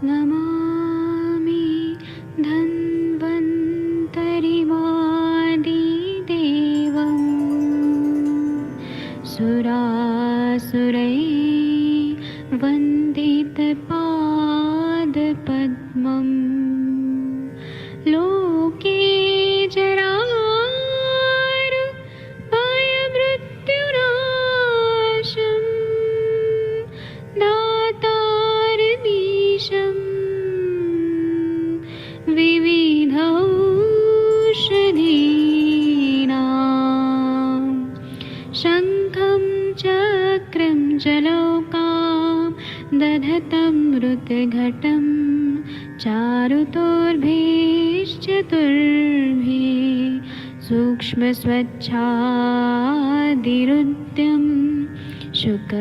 नमामि धन्वन्तरिमादिदेवं सुरासुरैर्वन्दितपादपद्मम् लोके जरारुभयमृत्युनाशं दातारमीशं विविधौषधीनां शङ्खं चक्रं जलौकां दधतं मृतघटं चारुतोर्भिश्चतुर्भिः सूक्ष्मस्वच्छादिरुद्यं शुकपरिविलसन्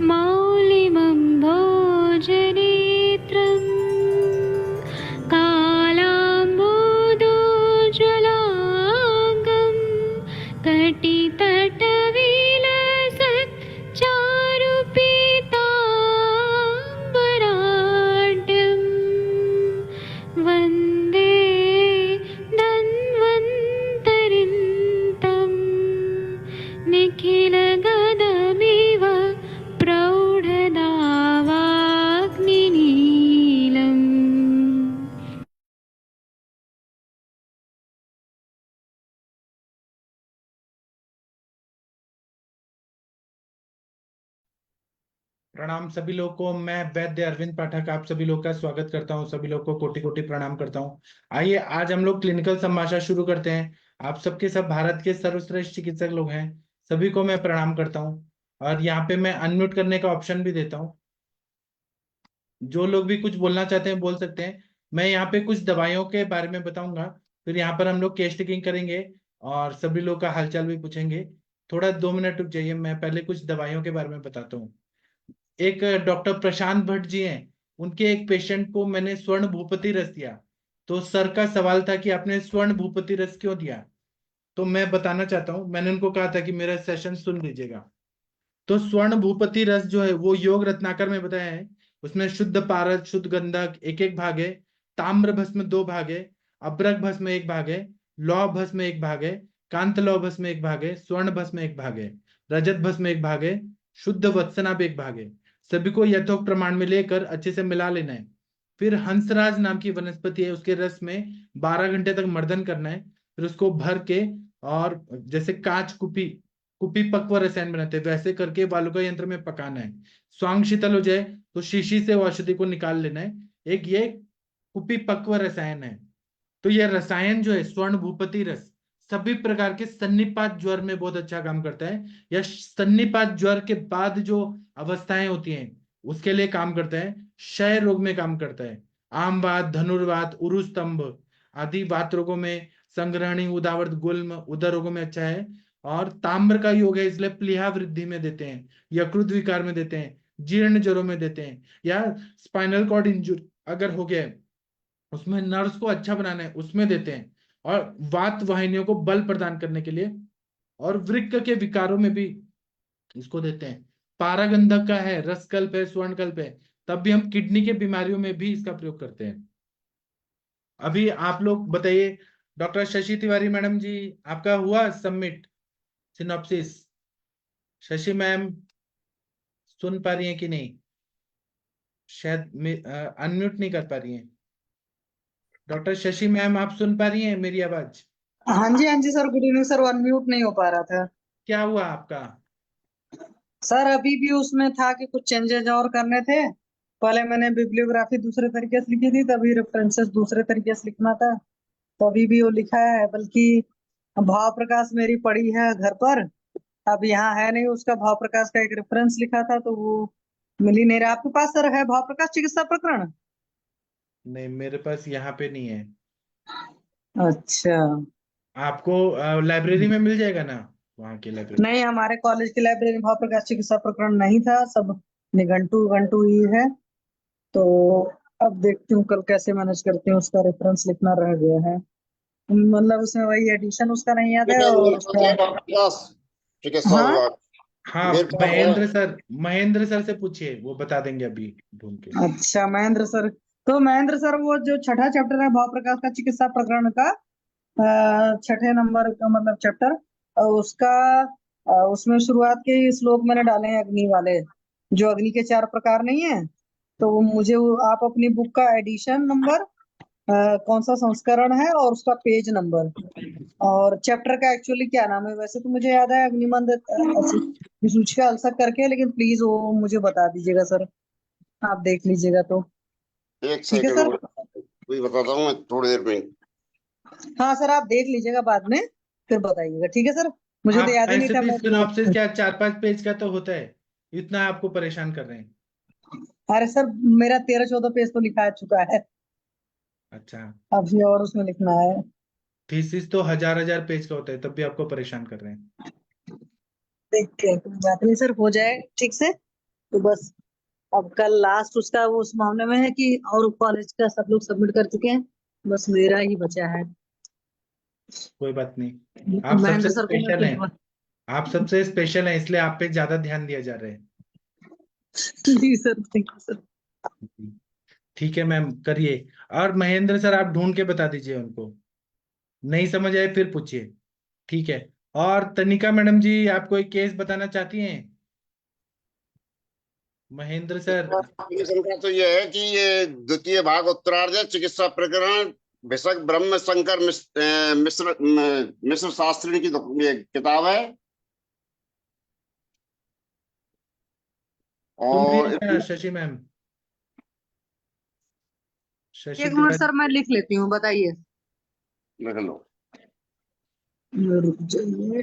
मौलिमं भोजनेत्रम् कालाम्बोदोज्ज्वलाङ्गं कटितटविलसत् चारुपीताम्बराढ्यं वन्दे धन्वन्तरिन्तं निखिलगदमिव प्रौढदावाग्निनीलम्। प्रणाम सभी लोगों को। मैं वैद्य अरविंद पाठक आप सभी लोग का स्वागत करता हूं। सभी लोग को कोटि कोटि प्रणाम करता हूं। आइए आज हम लोग क्लिनिकल संभाषण शुरू करते हैं। आप सबके सब भारत के सर्वश्रेष्ठ चिकित्सक लोग हैं, सभी को मैं प्रणाम करता हूं। और यहाँ पे मैं अनम्यूट करने का ऑप्शन भी देता हूँ। जो लोग भी कुछ बोलना चाहते हैं बोल सकते हैं। मैं यहाँ पे कुछ दवाइयों के बारे में बताऊंगा, फिर यहाँ पर हम लोग केस टेकिंग करेंगे और सभी लोग का हालचाल भी पूछेंगे। थोड़ा 2 मिनट रुक जाइए, मैं पहले कुछ दवाइयों के बारे में बताता हूँ। एक डॉक्टर प्रशांत भट्ट जी हैं, उनके एक पेशेंट को मैंने स्वर्ण भूपति रस दिया। तो सर का सवाल था कि आपने स्वर्ण भूपति रस क्यों दिया। तो मैं बताना चाहता हूँ, मैंने उनको कहा था कि मेरा सेशन सुन लीजिएगा। तो स्वर्ण भूपति रस जो है वो योग रत्नाकर में बताया है। उसमें शुद्ध पारद, शुद्ध गंधक 1 1 भाग है, ताम्र भस्म 2 भाग है, अभ्रक भस्म 1 भाग है, लौह भस्म 1 भाग है, कांत लौह भस्म 1 भाग है, स्वर्ण भस्म 1 भाग है, रजत भस्म 1 भाग है, शुद्ध वत्सनाभ 1 भाग है। सभी को यथोक्त प्रमाण में लेकर अच्छे से मिला लेना है। फिर हंसराज नाम की वनस्पति है, उसके रस में 12 घंटे तक मर्दन करना है। फिर उसको भर के और जैसे कांच कुपी कुपी पक्व रसायन बनाते हैं वैसे करके वालुका यंत्र में पकाना है। स्वांग शीतल हो जाए तो शीशी से औषधि को निकाल लेना है। एक ये कुपी पक्व रसायन है। तो ये रसायन जो है स्वर्ण भूपति रस सभी प्रकार के सन्निपात ज्वर में बहुत अच्छा काम करता है। या सन्निपात ज्वर के बाद जो अवस्थाएं होती हैं उसके लिए काम करता है। क्षय रोग में काम करता है। आम वात, धनुर्वात, उरु स्तंभ आदि वात रोगों में, संग्रहणी, उदावर्त, गुल्म, उदर रोगों में अच्छा है। और ताम्र का योग है इसलिए प्लीहा वृद्धि में देते हैं, यकृत विकार में देते हैं, जीर्ण ज्वरों में देते हैं, या स्पाइनल कॉर्ड इंजुरी अगर हो गया है उसमें नर्व्स को अच्छा बनाना है उसमें देते हैं। और वात वाहिनियों को बल प्रदान करने के लिए और वृक्क के विकारों में भी इसको देते हैं। पारागंधक का है, रसकल्प है, स्वर्णकल्प है। तब भी हम किडनी के बीमारियों में भी इसका प्रयोग करते हैं। अभी आप लोग बताइए, डॉक्टर शशि तिवारी मैडम जी, आपका हुआ सबमिट सिनॉप्सिस? शशि मैम सुन पा रही हैं कि नहीं? शायद अनम्यूट नहीं कर पा रही हैं। डॉक्टर शशि मैम आप सुन पा रही हैं मेरी आवाज? हाँ जी sir, good evening sir. Unmute नहीं हो पा रहा था क्या हुआ आपका? सर। अभी भी उसमें था कि कुछ चेंजेस और करने थे। पहले मैंने बिब्लियोग्राफी दूसरे तरीके से लिखी थी, तभी रेफरेंसेस दूसरे तरीके से लिखना था। तो अभी भी वो लिखा है, बल्कि भाव प्रकाश मेरी पड़ी है घर पर। अब यहाँ है नहीं, उसका भाव प्रकाश का एक रेफरेंस लिखा था तो वो मिल ही नहीं रहा। आपके पास सर है भाव प्रकाश चिकित्सा प्रकरण? नहीं, मेरे पास यहाँ पे नहीं है। अच्छा। आपको लाइब्रेरी में मिल जाएगा ना, वहाँ की लाइब्रेरी? नहीं, हमारे कॉलेज की लाइब्रेरी में भाव प्रकाश चिकित्सा प्रकरण नहीं था, सब निघंटू उघंटू ही है। तो अब देखती हूँ कल कैसे मैनेज करती हूँ, उसका रेफरेंस लिखना रह गया है। मतलब उसमें वही एडिशन उसका नहीं याद है और उसका। चिकित्सा हाँ विभाग। हाँ, मेरे पास है। महेंद्र सर से पूछिए, वो बता देंगे अभी ढूंढ के। अच्छा महेंद्र सर, तो महेंद्र सर वो जो छठा चैप्टर है भाव प्रकाश का चिकित्सा प्रकरण का, छठे नंबर का मतलब चैप्टर, उसका उसमें शुरुआत के ही श्लोक मैंने डाले हैं अग्नि वाले, जो अग्नि के 4 प्रकार नहीं है, तो वो मुझे आप अपनी बुक का एडिशन नंबर, कौन सा संस्करण है और उसका पेज नंबर और चैप्टर का एक्चुअली क्या नाम है, वैसे तो मुझे याद है अग्निमंद विसूचिका अल्सर करके, लेकिन प्लीज वो मुझे बता दीजिएगा सर, आप देख लीजिएगा तो। एक ठीक है सेकंड, सर। वही बताता हूँ मैं थोड़ी देर में। हाँ सर, आप देख लीजिएगा बाद में, फिर बताइएगा, ठीक है सर, मुझे तो आप याद ही नहीं ऐसे था भी मैं सिनॉप्सिस तो। क्या 4-5 पेज का तो होता है, इतना आपको परेशान कर रहे हैं? अरे सर, मेरा 13-14 पेज तो लिखा चुका है, अच्छा, अभी और उसमें लिखना है। थीसिस तो हजार हजार पेज का होता है, तब भी आपको परेशान कर रहे हैं। देखते हैं, कोई बात नहीं सर, हो जाए ठीक से, तो बस अब कल लास्ट उसका वो उस मामले में है कि और कॉलेज का सब लोग सबमिट कर चुके हैं, बस मेरा ही बचा है। कोई बात नहीं, आप सबसे महेंद्र सर को मैं स्पेशल फिर हैं। आप सबसे स्पेशल हैं, इसलिए आप पे ज्यादा ध्यान दिया जा रहा है। जी सर, थैंक यू सर। ठीक है मैम, करिए। और महेंद्र सर आप ढूंढ के बता दीजिए उनको, नहीं समझ आए फिर पूछिए। ठीक है। और तनिका मैडम जी, आप कोई केस बताना चाहती हैं? महेंद्र सर। शंका तो ये है कि ये द्वितीय भाग उत्तरार्ध है, चिकित्सा प्रकरण, भिषक ब्रह्म शंकर मिश्र शास्त्री की ये किताब है। सुन रही और है क्या Shashi ma'am? Shashi 1 minute Tiwari. Sir, मैं लिख लेती हूँ, बताइए। लिख लो। रुक जाइए।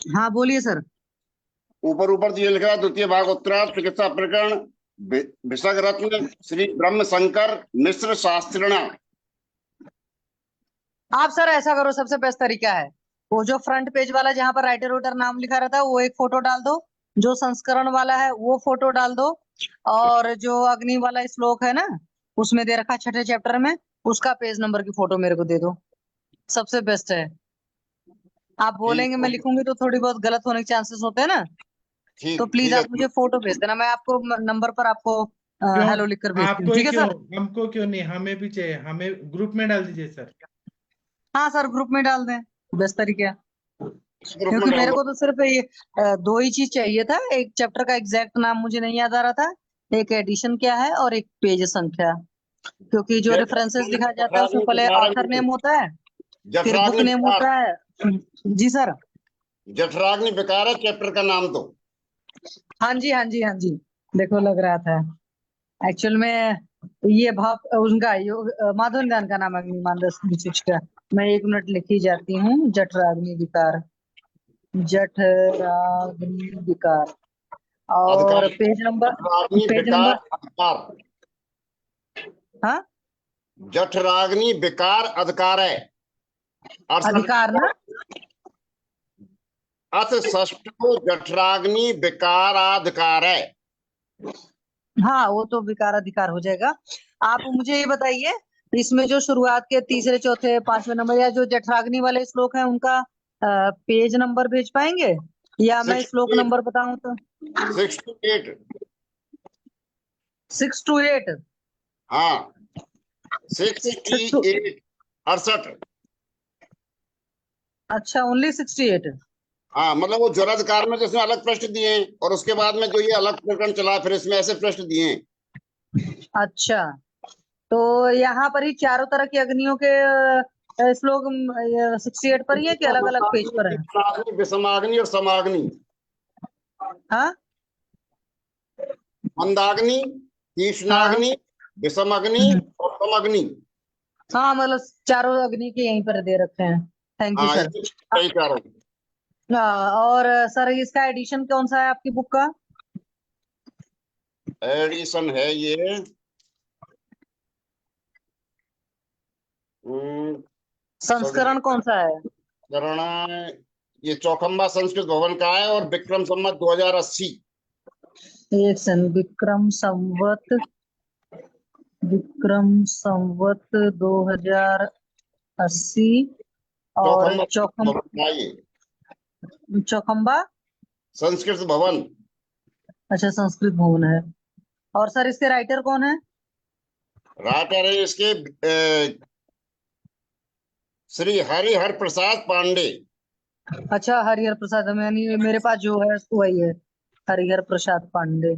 हाँ बोलिए सर। ऊपर ऊपर तो ये लिखा है, द्वितीय भाग उत्तरार्ध चिकित्सा प्रकरण, भिषक रत्न श्री ब्रह्म शंकर मिश्र शास्त्रिणा। आप सर ऐसा करो, सबसे बेस्ट तरीका है, वो जो फ्रंट पेज वाला जहाँ पर राइटर वोटर नाम लिखा रहता है वो एक फोटो डाल दो, जो संस्करण वाला है वो फोटो डाल दो, और जो अग्नि वाला श्लोक है ना उसमें दे रखा छठे चैप्टर में, उसका पेज नंबर की फोटो मेरे को दे दो, सबसे बेस्ट है। आप ठीक बोलेंगे मैं लिखूंगी तो थोड़ी बहुत गलत होने के चांसेस होते हैं ना, तो ठीक प्लीज ठीक है। आप मुझे फोटो भेज देना, मैं आपको नंबर पर आपको क्यों? हेलो लिखकर भेजती हूँ, आपको ही ठीक है क्यों? सर। हमको क्यों नहीं? हमें भी चाहिए, हमें ग्रुप में डाल दीजिए सर। हाँ सर, ग्रुप में डाल दें, बेस्ट तरीका है। ग्रुप में क्योंकि डाल मेरे दो। को तो सिर्फ ये 2 ही चीज चाहिए था, एक चैप्टर का एग्जैक्ट नाम मुझे नहीं याद आ रहा था, एक एडिशन क्या है और एक पेज संख्या, क्योंकि जो रेफरेंसेस लिखा जाता है उसमें पहले ऑथर नेम होता है, फिर बुक जठराग्नि नेम विकार। होता है। जी सर। जठराग्नि विकार है चैप्टर का नाम तो। हाँ जी हाँ जी हाँ जी, देखो लग रहा था एक्चुअल में ये भाव उनका माधवन दान का नाम अग्निमानस का। मैं 1 मिनट लिखी जाती हूँ, जठराग्नि विकार, जठराग्नि विकार, और अधिकार। पेज नंबर, जठराग्नि पेज विकार नंबर। अधिकार। हाँ, जठराग्नि विकार अधिकार है। अधिकार ना। अथ षष्ठो जठराग्नि विकाराधिकार है। हाँ, वो तो विकार अधिकार हो जाएगा। आप मुझे ये बताइए, इसमें जो शुरुआत के तीसरे चौथे पांचवें नंबर या जो जठराग्नि वाले श्लोक हैं उनका पेज नंबर भेज पाएंगे, या मैं श्लोक 68 नंबर बताऊं तो? 68। 6 to 8। हाँ, 6 to 68 68। अच्छा, ओनली 68। हाँ, मतलब वो ज्वराधिकार में जिसमें अलग प्रश्न दिए हैं, और उसके बाद में जो ये अलग प्रकरण चला फिर इसमें ऐसे प्रश्न दिए हैं। अच्छा, तो यहाँ पर ही चारों तरह की अग्नियों के श्लोक 68 पर ही है कि अलग अलग पेज पर है? मंदाग्नि, विषमाग्नि और समाग्नि। हाँ मंदाग्नि, हाँ तीक्ष्णाग्नि, विषमाग्नि और समाग्नि। हाँ, मतलब चारों अग्नि के यहीं पर दे रखे हैं, थैंक यू हाँ, सर। ये सही कह रहा हूँ। और सर इसका एडिशन कौन सा है आपकी बुक का? एडिशन है ये संस्करण कौन सा है? करणा, ये चौखंबा संस्कृत भवन का है और विक्रम संवत 2080। एक सन विक्रम संवत 2080, और चौखंबा संस्कृत भवन का ये। चौखंबा संस्कृत भवन। अच्छा, संस्कृत भवन है। और सर इसके राइटर कौन है? राइटर है इसके श्री हरिहर प्रसाद पांडे। अच्छा, हरिहर प्रसाद, यानी मेरे पास जो है वही है, हरिहर प्रसाद पांडे।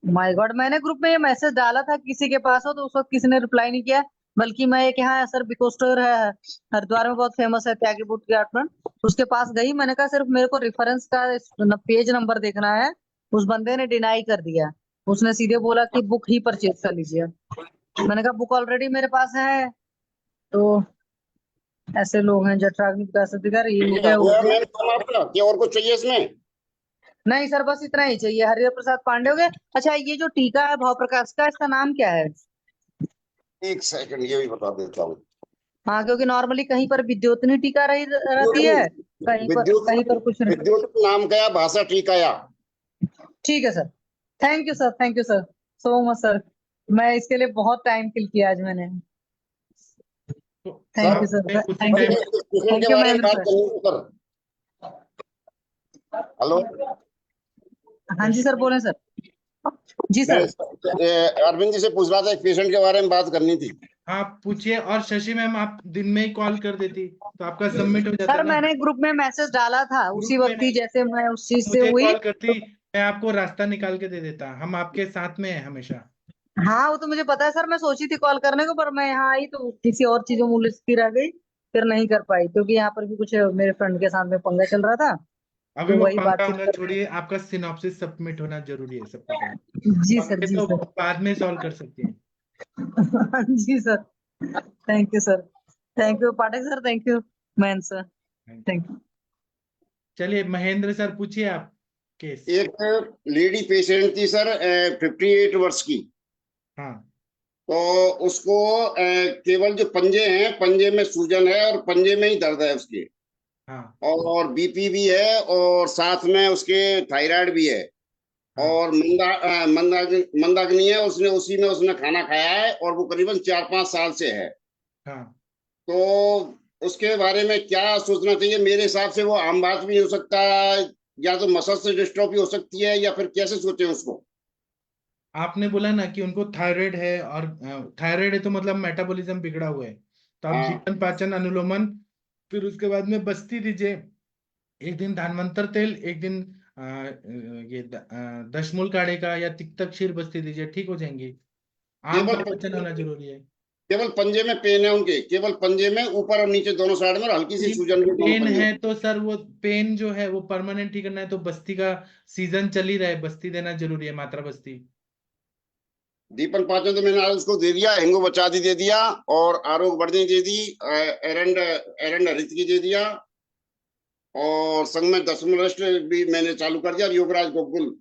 माय गॉड, मैंने ग्रुप में ये मैसेज डाला था किसी के पास हो, तो उस वक्त किसी ने रिप्लाई नहीं किया। बल्कि मैं एक यहाँ सर बिको स्टोर है हरिद्वार में, बहुत फेमस है, त्यागी बुट गार्डन, उसके पास गई। मैंने कहा सिर्फ मेरे को रेफरेंस का पेज नंबर देखना है। उस बंदे ने डिनाई कर दिया। उसने सीधे बोला कि बुक ही परचेज कर लीजिए। मैंने कहा बुक ऑलरेडी मेरे पास है। तो ऐसे लोग हैं जठराग्नि विकास अधिकारी, ये हो गया, हो गया। मैम काम आपका क्या और कुछ चाहिए इसमें? नहीं सर, बस इतना ही चाहिए। हरिहर प्रसाद पांडे हो गए। अच्छा, ये जो टीका है भाव प्रकाश का, इसका नाम क्या है? एक सेकंड ये भी बता देता हूँ। हाँ, क्योंकि नॉर्मली कहीं पर विद्योतनी टीका रहती है, विद्युत कहीं पर कुछ। विद्युत नाम का भाषा टीकाया। ठीक है sir. Thank you sir, thank you sir, so much sir. मैं इसके लिए बहुत टाइम किल किया आज मैंने। तो थैंक यू सर सर, उसी थैंक यू, टाइम स्टेशन के थैंक यू बारे में महेंद्र बात सर। करनी है सर। हेलो, हाँ जी सर, बोले सर। जी मैं सर। अरविंद जी से पूछ रहा था, एक पेशेंट के बारे में बात करनी थी। हाँ पूछिए। और शशि मैम आप दिन में ही कॉल कर देती तो आपका सबमिट हो जाता सर ना। मैंने ग्रुप में मैसेज डाला था उसी ग्रुप में वक्त ही, नहीं, जैसे मैं उस चीज से मुझे हुई। कॉल करती, मैं आपको रास्ता निकाल के दे देता। हम आपके साथ में हैं हमेशा। हाँ, वो तो मुझे पता है सर। मैं सोची थी कॉल करने को, पर मैं यहाँ आई तो किसी और चीजों में उलझती रह गई, फिर नहीं कर पाई, क्योंकि यहाँ पर भी कुछ मेरे फ्रेंड के साथ में पंगा चल रहा था। अभी तो वो वही पंगा बातचीत होना कर। छोड़िए, आपका सिनॉप्सिस सबमिट होना जरूरी है, सब पता है। जी सर, पंगे जी तो सर। बाद में सॉल्व कर सकते हैं। जी sir, thank you sir, thank you Pathak sir, thank you man sir, thank you. चलिए महेंद्र सर पूछिए आप केस। एक लेडी पेशेंट थी सर, 58 वर्ष की। हाँ तो उसको केवल जो पंजे हैं, पंजे में सूजन है और पंजे में ही दर्द है उसके। हाँ और बीपी भी है और साथ में उसके थायराइड भी है। हाँ और मंदाग्नि है, उसने उसी में उसने खाना खाया है और वो करीबन 4-5 साल से है। हाँ। तो उसके बारे में क्या सोचना चाहिए? मेरे हिसाब से वो आम बात भी हो सकता है, या तो मसल से डिस्ट्रॉफी हो सकती है, या फिर कैसे सोचे उसको? आपने बोला ना कि उनको थायराइड है, और थायराइड है तो मतलब मेटाबॉलिज्म बिगड़ा हुआ है। तो आप हाँ, जीवन पाचन अनुलोमन, फिर उसके बाद में बस्ती दीजिए। एक दिन धानवंतर तेल, एक दिन दशमूल काढ़े का या तिक्तक क्षीर बस्ती दीजिए, ठीक हो जाएंगी। आम केवल का पाचन होना जरूरी है। केवल पंजे में पेन है उनके, केवल पंजे में ऊपर और नीचे दोनों साइड में, और हल्की सी सूजन भी दोनों पेन पंजे है में। तो सर वो पेन जो है वो परमानेंट ही करना है, तो बस्ती का सीजन चल ही रहा है, बस्ती देना जरूरी है, मात्रा बस्ती। दीपन पाचन तो मैंने आज उसको दे दिया, हिंगो बचादी दे दिया, और आरोग्य वर्धनी दे दी, एरंड एरंड हरित की दे दिया, और संग में दशमलष्ट भी मैंने चालू कर दिया, और योगराज गोकुल।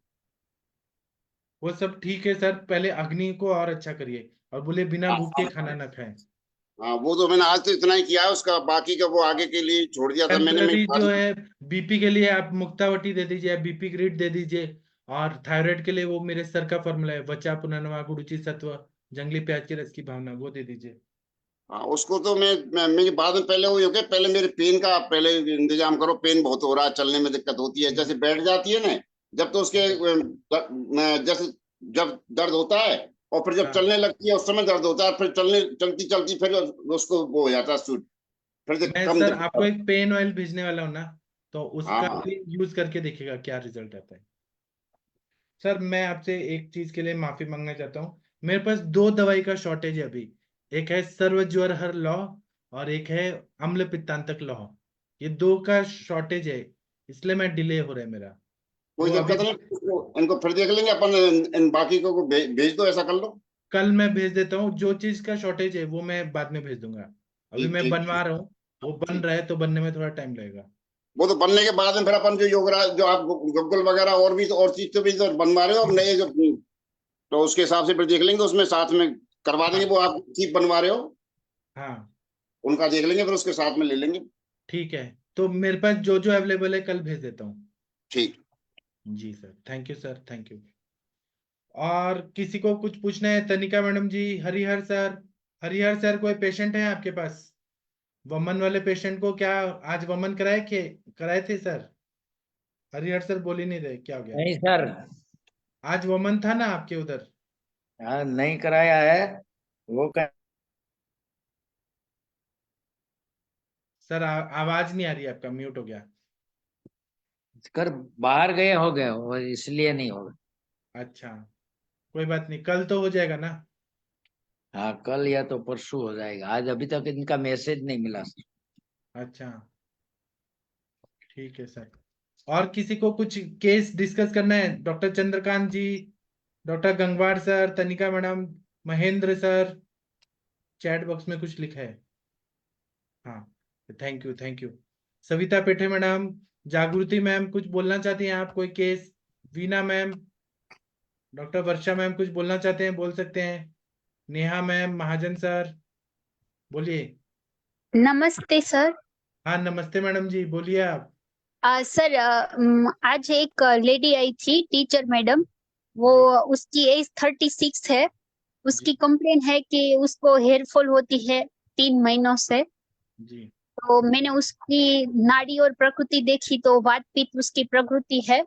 वो सब ठीक है सर, पहले अग्नि को और अच्छा करिए, और बोले बिना हाँ भूख के खाना ना खाएं। हाँ, वो तो मैंने आज तो इतना ही किया है, उसका बाकी का वो आगे के लिए छोड़ दिया था मैंने। मैं टेम्पररी जो है बीपी के लिए आप मुक्तावटी दे दीजिए, बीपी ग्रिड दे दीजिए। और थायराइड के लिए वो मेरे सर का फॉर्मूला है, वचा पुनर्नवा गुरुचि सत्व जंगली प्याज के रस की भावना, वो दे दीजिए। हाँ, उसको तो मैं बाद में, पहले वो हो गया, पहले मेरे पेन का पहले इंतजाम करो। पेन बहुत हो रहा है, चलने में दिक्कत होती है, जैसे बैठ जाती है ना, जब तो उसके जैसे जब दर्द होता है, और फिर जब हाँ चलने लगती है उस समय दर्द होता है, फिर चलने चलती चलती फिर उसको वो हो जाता है सूट, फिर मैं कम सर दिक्कत। आपको एक पेन ऑयल भेजने वाला हूँ ना, तो हाँ उसका हाँ भी यूज करके देखिएगा क्या रिजल्ट आता है। सर मैं आपसे एक चीज के लिए माफी मांगना चाहता हूँ। मेरे पास दो दवाई का शॉर्टेज है अभी। एक है सर्व ज्वर हर लौ, और एक है अम्ल पित्तांतक लौ। ये दो का शॉर्टेज है, इसलिए मैं डिले हो रहा है मेरा। कोई तो अभी दिक्कत नहीं, इनको फिर देख लेंगे अपन। इन बाकी को भेज दो, ऐसा कर लो। कल मैं भेज देता हूँ, जो चीज का शॉर्टेज है वो मैं बाद में भेज दूंगा। अभी ठीक मैं ठीक बनवा ठीक रहा हूँ, वो बन ठीक। रहा है, तो बनने में थोड़ा टाइम लगेगा। वो तो बनने के बाद में फिर अपन जो योगराज, जो आप गूगल वगैरह और भी तो और चीज तो भी तो बनवा रहे हो अब नए जो, तो उसके हिसाब से फिर देख लेंगे, उसमें साथ में करवा देंगे। हाँ वो आप चीज बनवा रहे हो, हाँ उनका देख लेंगे, फिर उसके साथ में ले लेंगे। ठीक है। तो मेरे पास जो जो अवेलेबल है कल भेज देता हूँ। ठीक। जी sir, thank you sir, thank you. और किसी को कुछ पूछना है? Tanika madam ji, Harihar sir. Harihar sir, कोई पेशेंट है आपके पास? वमन वाले पेशेंट को क्या आज वमन कराए के कराए थे सर? हरिहर सर बोल ही नहीं रहे, क्या हो गया? नहीं सर। आज वमन था ना आपके उधर? हाँ नहीं कराया है वो सर आवाज नहीं आ रही, आपका म्यूट हो गया। कर बाहर गए हो गए वो इसलिए नहीं होगा। अच्छा, कोई बात नहीं, कल तो हो जाएगा ना? हाँ कल या तो परसों हो जाएगा, आज अभी तक इनका मैसेज नहीं मिला सर। अच्छा, ठीक है सर। और किसी को कुछ केस डिस्कस करना है? डॉक्टर चंद्रकांत जी, डॉक्टर गंगवार सर, तनिका madam, Mahendra sir, chat box में कुछ लिखा है? हाँ, thank you thank you. Savita पेठे मैडम, जागृति मैम कुछ बोलना चाहती हैं आप? कोई केस? वीना मैम, डॉक्टर वर्षा मैम कुछ बोलना चाहते हैं, बोल सकते हैं। नेहा मैम, महाजन सर, बोलिए। नमस्ते सर। हाँ नमस्ते मैडम जी, बोलिए आप। सर आज एक लेडी आई थी, टीचर मैडम। वो उसकी एज 36 है। जी उसकी कंप्लेन है कि उसको हेयर फॉल होती है 3 महीनों से। जी तो मैंने उसकी नाड़ी और प्रकृति देखी तो वात पित्त उसकी प्रकृति है।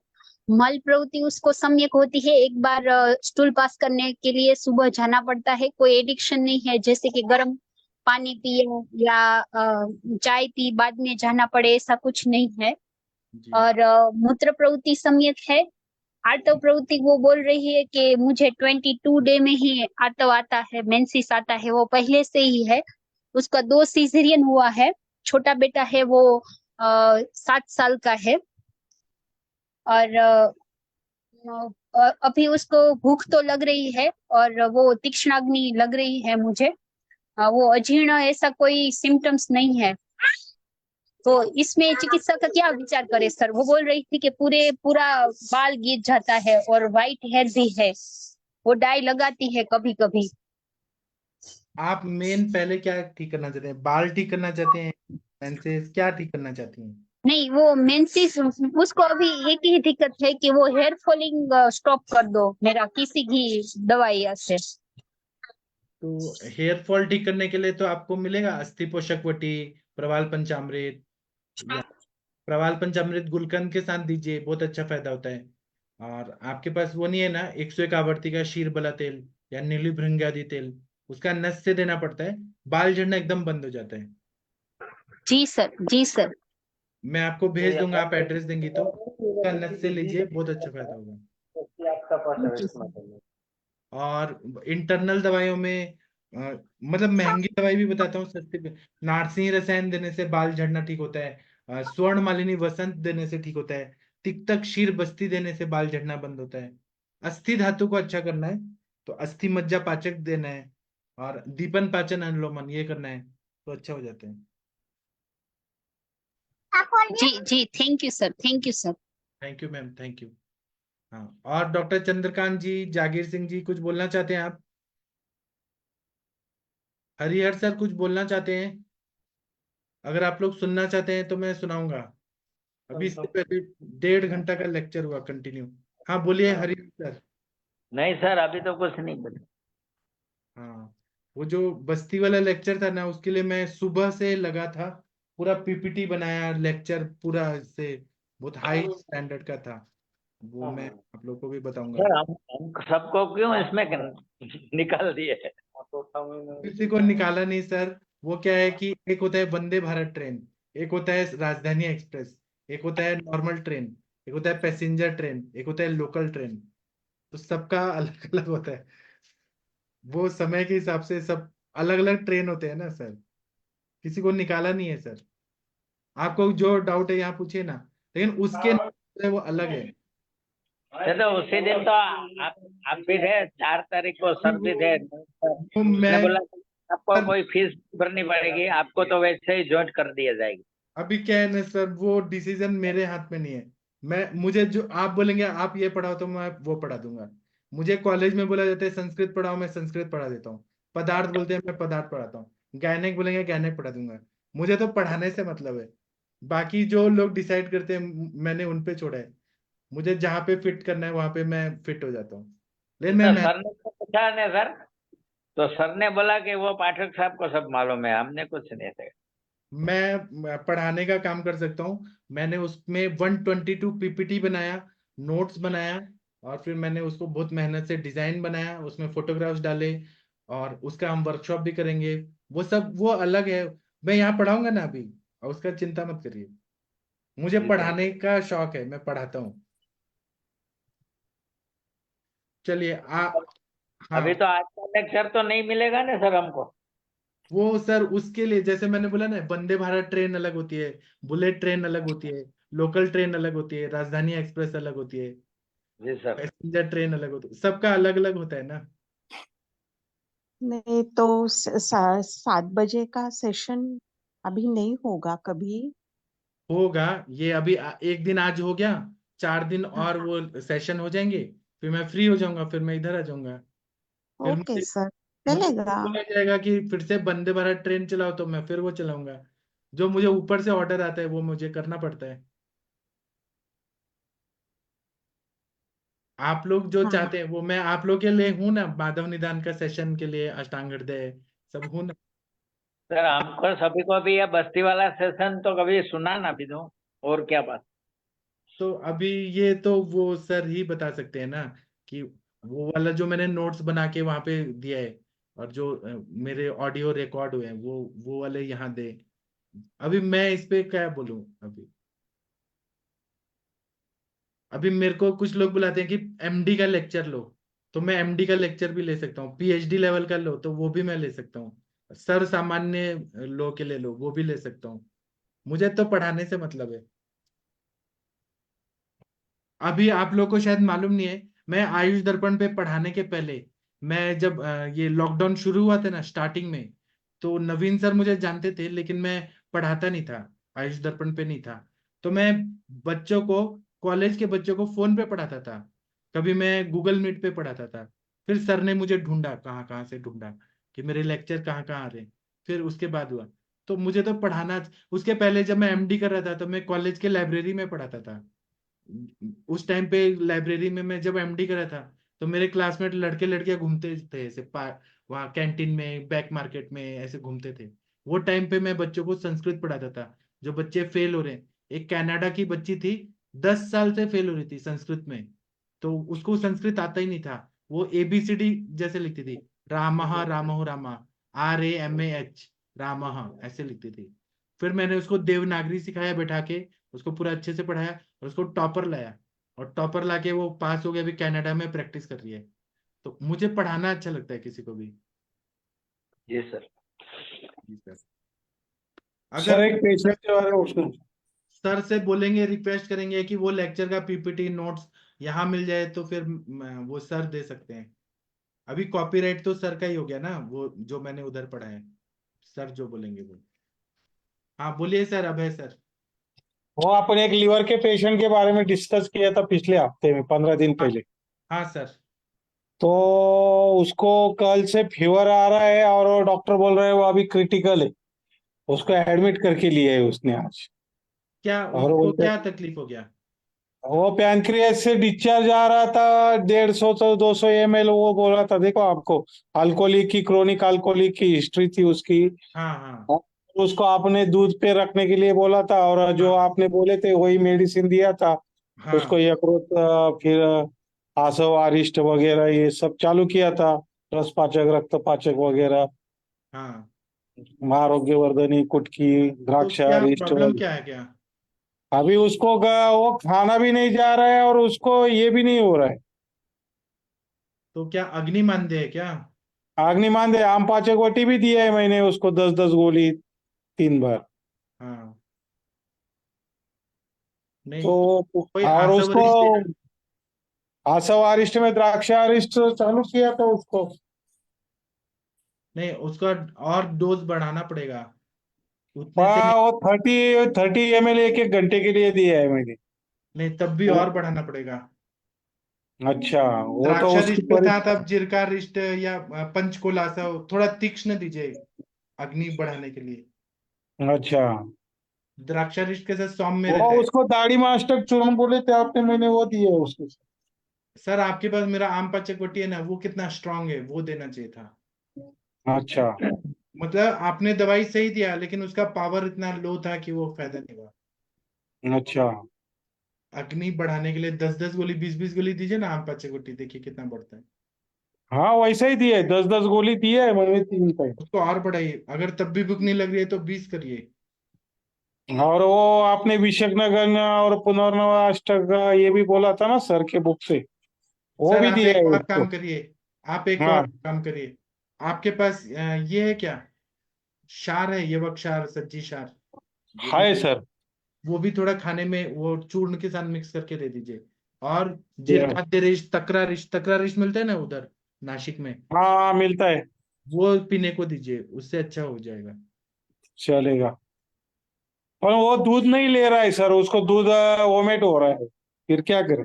मल प्रवृत्ति उसको सम्यक होती है। एक बार स्टूल पास करने के लिए सुबह जाना पड़ता है। कोई एडिक्शन नहीं है, जैसे कि गर्म पानी पिए या चाय पी बाद में जाना पड़े, ऐसा कुछ नहीं है। जी और मूत्र प्रवृत्ति सम्यक है। आर्तव प्रवृत्ति वो बोल रही है कि मुझे 22 डे में ही आर्तव आता है, मेंसेस आता है, वो पहले से ही है। उसका 2 सीजरियन हुआ है। छोटा बेटा है वो 7 साल का है। और अभी उसको भूख तो लग रही है और वो तीक्ष्णाग्नि लग रही है मुझे। वो अजीर्ण ऐसा कोई सिम्टम्स नहीं है। तो इसमें चिकित्सा का क्या विचार करे सर? वो बोल रही थी कि पूरा बाल गिर जाता है और व्हाइट हेयर भी है। वो डाई लगाती है कभी कभी। आप मेन पहले क्या ठीक करना चाहते हैं? बाल ठीक करना चाहते हैं, मेंसेस, क्या ठीक करना चाहती हैं? नहीं, वो मेंसेस उसको अभी एक ही दिक्कत है कि वो हेयर फॉलिंग स्टॉप कर दो मेरा किसी भी दवाई से। तो हेयर फॉल ठीक करने के लिए तो आपको मिलेगा अस्थि पोषक वटी, प्रवाल पंचामृत, या प्रवाल पंचामृत गुलकंद के साथ दीजिए, बहुत अच्छा फायदा होता है। और आपके पास वो नहीं है ना 101 आवर्ती का शीर बला तेल या नीली भृंगादि तेल? उसका नस से देना पड़ता है, बाल झड़ना एकदम बंद हो जाता है। जी सर, जी सर। मैं आपको भेज दूंगा, आप एड्रेस देंगी तो उसका नस से लीजिए, बहुत अच्छा फायदा होगा। और इंटरनल दवाइयों में मतलब महंगी दवाई भी बताता हूँ, सस्ती पे। नारसिंह रसायन देने से बाल झड़ना ठीक होता है। स्वर्ण मालिनी वसंत देने से ठीक होता है। तिक्तक क्षीर बस्ती देने से बाल झड़ना बंद होता है। अस्थि धातु को अच्छा करना है तो अस्थि मज्जा पाचक देना है, और दीपन पाचन अनुलोमन ये करना है, तो अच्छा हो जाते हैं। जी जी, thank you sir, thank you sir. Thank you ma'am, thank you. हाँ, और डॉक्टर चंद्रकांत जी, जागीर सिंह जी कुछ बोलना चाहते हैं आप? हरिहर सर कुछ बोलना चाहते हैं? अगर आप लोग सुनना चाहते हैं तो मैं सुनाऊंगा। अभी इससे पहले 1.5 घंटा का लेक्चर हुआ कंटिन्यू। हाँ बोलिए हरिहर सर। नहीं सर, अभी तो कुछ नहीं बता। हाँ, वो जो बस्ती वाला लेक्चर था ना, उसके लिए मैं सुबह से लगा था, पूरा पीपीटी बनाया, लेक्चर पूरा से बहुत हाई स्टैंडर्ड का था। वो मैं आप लोग को भी बताऊंगा। सर हम सबको क्यों इसमें निकाल दिए? किसी को निकाला नहीं सर। वो क्या है कि एक होता है वंदे भारत ट्रेन, एक होता है राजधानी एक्सप्रेस, एक होता है नॉर्मल ट्रेन, एक होता है पैसेंजर ट्रेन, एक होता है लोकल ट्रेन। तो सबका अलग अलग होता है, वो समय के हिसाब से सब अलग अलग ट्रेन होते हैं ना सर। किसी को निकाला नहीं है सर। आपको जो डाउट है यहाँ पूछिए ना, लेकिन उसके वो अलग है। चलो उसी दिन तो आप भी थे, 4 तारीख को सब भी थे। वो उसने मैं बोला आपको कोई फीस भरनी पड़ेगी, आपको तो वैसे ही ज्वाइन कर दिया जाएगी। अभी क्या है ना सर, वो डिसीजन मेरे हाथ में नहीं है। मुझे जो आप बोलेंगे आप ये पढ़ाओ तो मैं वो पढ़ा दूंगा। मुझे कॉलेज में बोला जाता है संस्कृत पढ़ाओ, मैं संस्कृत पढ़ा देता हूँ। पदार्थ बोलते हैं, मैं पदार्थ पढ़ाता हूँ। गैनिक बोलेंगे गैनिक पढ़ा दूंगा। मुझे तो पढ़ाने से मतलब है। बाकी जो लोग डिसाइड करते हैं मैंने उन पे छोड़ा है। मुझे जहाँ पे फिट करना है वहां पे मैं फिट हो जाता हूँ। लेकिन तो मैं सर ने तो पूछा सर, तो सर ने बोला कि वो पाठक साहब को सब मालूम है, हमने कुछ नहीं थे। मैं पढ़ाने का काम कर सकता हूँ। मैंने उसमें 122 पीपीटी बनाया, नोट्स बनाया, और फिर मैंने उसको बहुत मेहनत से डिजाइन बनाया, उसमें फोटोग्राफ्स डाले, और उसका हम वर्कशॉप भी करेंगे। वो सब वो अलग है। मैं यहाँ पढ़ाऊंगा ना अभी, और उसका चिंता मत करिए। मुझे जी सर। पढ़ाने का शौक है, मैं पढ़ाता हूँ। चलिए अभी हाँ। तो आज का लेक्चर तो नहीं मिलेगा ना सर हमको? वो सर उसके लिए, जैसे मैंने बोला ना, वंदे भारत ट्रेन अलग होती है, बुलेट ट्रेन अलग होती है, लोकल ट्रेन अलग होती है, राजधानी एक्सप्रेस अलग होती है, जी सर। पैसेंजर ट्रेन अलग होती है, सबका अलग अलग होता है ना। नहीं तो 7 बजे का सेशन अभी नहीं होगा कभी? होगा। ये अभी एक दिन आज हो गया, 4 दिन हाँ, और वो सेशन हो जाएंगे, फिर मैं फ्री हो जाऊंगा, फिर मैं इधर आ जाऊंगा। फिर ओके मुझे सर, मुझे चलेगा। बोला जाएगा कि फिर से वंदे भारत ट्रेन चलाओ, तो मैं फिर वो चलाऊंगा। जो मुझे ऊपर से ऑर्डर आता है वो मुझे करना पड़ता है। आप लोग जो हाँ, चाहते हैं वो मैं आप लोग के लिए हूं ना, माधव निदान का सेशन के लिए, अष्टांग हृदय सब हूं ना। सर हमको सभी को भी ये बस्ती वाला सेशन तो कभी सुना ना भी दो, और क्या बात। तो अभी ये तो वो सर ही बता सकते हैं ना, कि वो वाला जो मैंने नोट्स बना के वहां पे दिया है, और जो मेरे ऑडियो रिकॉर्ड हुए हैं, वो वाले यहाँ दे। अभी मैं इस पे क्या बोलूं अभी। अभी मेरे को कुछ लोग बुलाते हैं कि एमडी का लेक्चर लो, तो मैं एमडी का लेक्चर भी ले सकता हूँ। पीएचडी लेवल का लो, तो वो भी मैं ले सकता हूँ। सर सामान्य लो के ले लो, वो भी ले सकता हूँ। मुझे तो पढ़ाने से मतलब है। अभी आप लोग को शायद मालूम नहीं है, मैं आयुष दर्पण पे पढ़ाने के पहले, मैं जब ये लॉकडाउन शुरू हुआ था ना स्टार्टिंग में, तो नवीन सर मुझे जानते थे, लेकिन मैं पढ़ाता नहीं था, आयुष दर्पण पे नहीं था। तो मैं बच्चों को, कॉलेज के बच्चों को फोन पे पढ़ाता था, कभी मैं गूगल मीट पे पढ़ाता था। फिर सर ने मुझे ढूंढा, कहाँ कहाँ से ढूंढा, कि मेरे लेक्चर कहाँ कहाँ आ रहे हैं। फिर उसके बाद हुआ। तो मुझे तो पढ़ाना, उसके पहले जब मैं एमडी कर रहा था, तो मैं कॉलेज के लाइब्रेरी में पढ़ाता था। उस टाइम पे लाइब्रेरी में मैं जब एमडी कर रहा था, तो मेरे क्लासमेट लड़के लड़कियां घूमते थे ऐसे वहाँ कैंटीन में, बैक मार्केट में ऐसे घूमते थे। वो टाइम पे मैं बच्चों को संस्कृत पढ़ाता था। जो बच्चे फेल हो रहे हैं, एक कनाडा की बच्ची थी, 10 साल से फेल हो रही थी संस्कृत में, तो उसको संस्कृत आता ही नहीं था। वो एबीसीडी जैसे लिखती थी, रामः रामो रामा, RAMAH, रामः ऐसे लिखती थी। फिर मैंने उसको देवनागरी सिखाया बैठा के, उसको पूरा अच्छे से पढ़ाया, और उसको टॉपर लाया, और टॉपर लाके वो पास हो गया, अभी कनाडा में प्रैक्टिस कर रही है। तो मुझे पढ़ाना अच्छा लगता है किसी को भी। जी सर। जी सर। सर अगर एक पेशेंट के बारे में उसको सर से बोलेंगे, रिक्वेस्ट करेंगे कि वो लेक्चर का पीपीटी नोट्स यहाँ मिल जाए, तो फिर वो सर दे सकते हैं। अभी कॉपीराइट तो सर का ही हो गया ना, वो जो मैंने उधर पढ़ा है। सर जो बोलेंगे वो। हाँ बोलिए सर, अभय सर। वो अपन एक लीवर के पेशेंट के बारे में डिस्कस किया था पिछले हफ्ते में, 15 दिन हाँ पहले। हाँ सर। तो उसको कल से फीवर आ रहा है और डॉक्टर बोल रहे हैं वो अभी क्रिटिकल है। उसको एडमिट करके लिया है उसने आज। क्या और उसको बोलते क्या तकलीफ हो गया? वो पैनक्रियास से डिस्चार्ज आ रहा था, 150 तो 200 ml। वो बोल रहा था देखो आपको अल्कोहलिक की, क्रोनिक अल्कोहलिक की हिस्ट्री थी उसकी। हाँ हाँ और उसको आपने दूध पे रखने के लिए बोला था, और जो हाँ आपने बोले थे वही मेडिसिन दिया था उसको। हाँ यकृत फिर आसव अरिष्ट वगैरह ये सब चालू किया था, रस पाचक, रक्त पाचक वगैरह, हाँ। आरोग्यवर्धनी, कुटकी, तो द्राक्षा क्या अरिष्ट प्रॉब्लम वगैरह। क्या है क्या? अभी उसको वो खाना भी नहीं जा रहा है और उसको ये भी नहीं हो रहा है। तो क्या अग्नि मानदेय है क्या? अग्निमान दे, आम पाचक वटी भी दिया है मैंने उसको, 10-10 गोली 3 बार। हाँ। नहीं तो तो कोई और उसको आसवरिश देना। आसव अरिष्ट में द्राक्षा अरिष्ट चालू किया था उसको। नहीं, उसका और डोज बढ़ाना पड़ेगा, उतने से नहीं। वो 30 30 ml 1-1 घंटे के लिए दिया है मैंने। नहीं, तब भी वो और बढ़ाना पड़ेगा। अच्छा, वो तो द्राक्षारिष्ट उसकी के साथ आप जिरका रिष्ट या पंचकोलासव थोड़ा तीक्ष्ण दीजिए, अग्नि बढ़ाने के लिए। अच्छा, द्राक्षारिष्ट के साथ सौम्य वो रहता है। उसको दाढ़ी मास्टर चूर्ण बोले थे आपने, मैंने वो दिया है उसको। सर आपके पास मेरा आम पाचक वटी है ना, वो कितना स्ट्रांग है, वो देना चाहिए था। अच्छा, मतलब आपने दवाई सही दिया लेकिन उसका पावर इतना लो था कि वो फायदा नहीं हुआ। अच्छा। अग्नि बढ़ाने के लिए 10-10 गोली 20-20 गोली दीजिए ना, आम पाचे गोटी, देखिए कितना बढ़ता है। हाँ वैसा ही दिए, 10-10 गोली दिए मैंने 3 टाइम। उसको और बढ़ाइए, अगर तब भी भूख नहीं लग रही है तो 20 करिए। और वो आपने विशकनगर और पुनर्नवाष्टक का ये भी बोला था ना सर के बुक से, वो सर भी आप दिया एक है और उसको। काम करिए, आप एक और हाँ। काम करिए। आपके पास ये है क्या, क्षार है, युवक क्षार, सज्जी क्षार, हाय सर। वो भी थोड़ा खाने में वो चूर्ण के साथ मिक्स करके दे दीजिए। और Yeah. खाद्य रिश, तकरा रिश मिलता है ना उधर नासिक में, हाँ मिलता है। वो पीने को दीजिए, उससे अच्छा हो जाएगा। चलेगा। पर वो दूध नहीं ले रहा है सर, उसको दूध वोमिट हो रहा है, फिर क्या करें?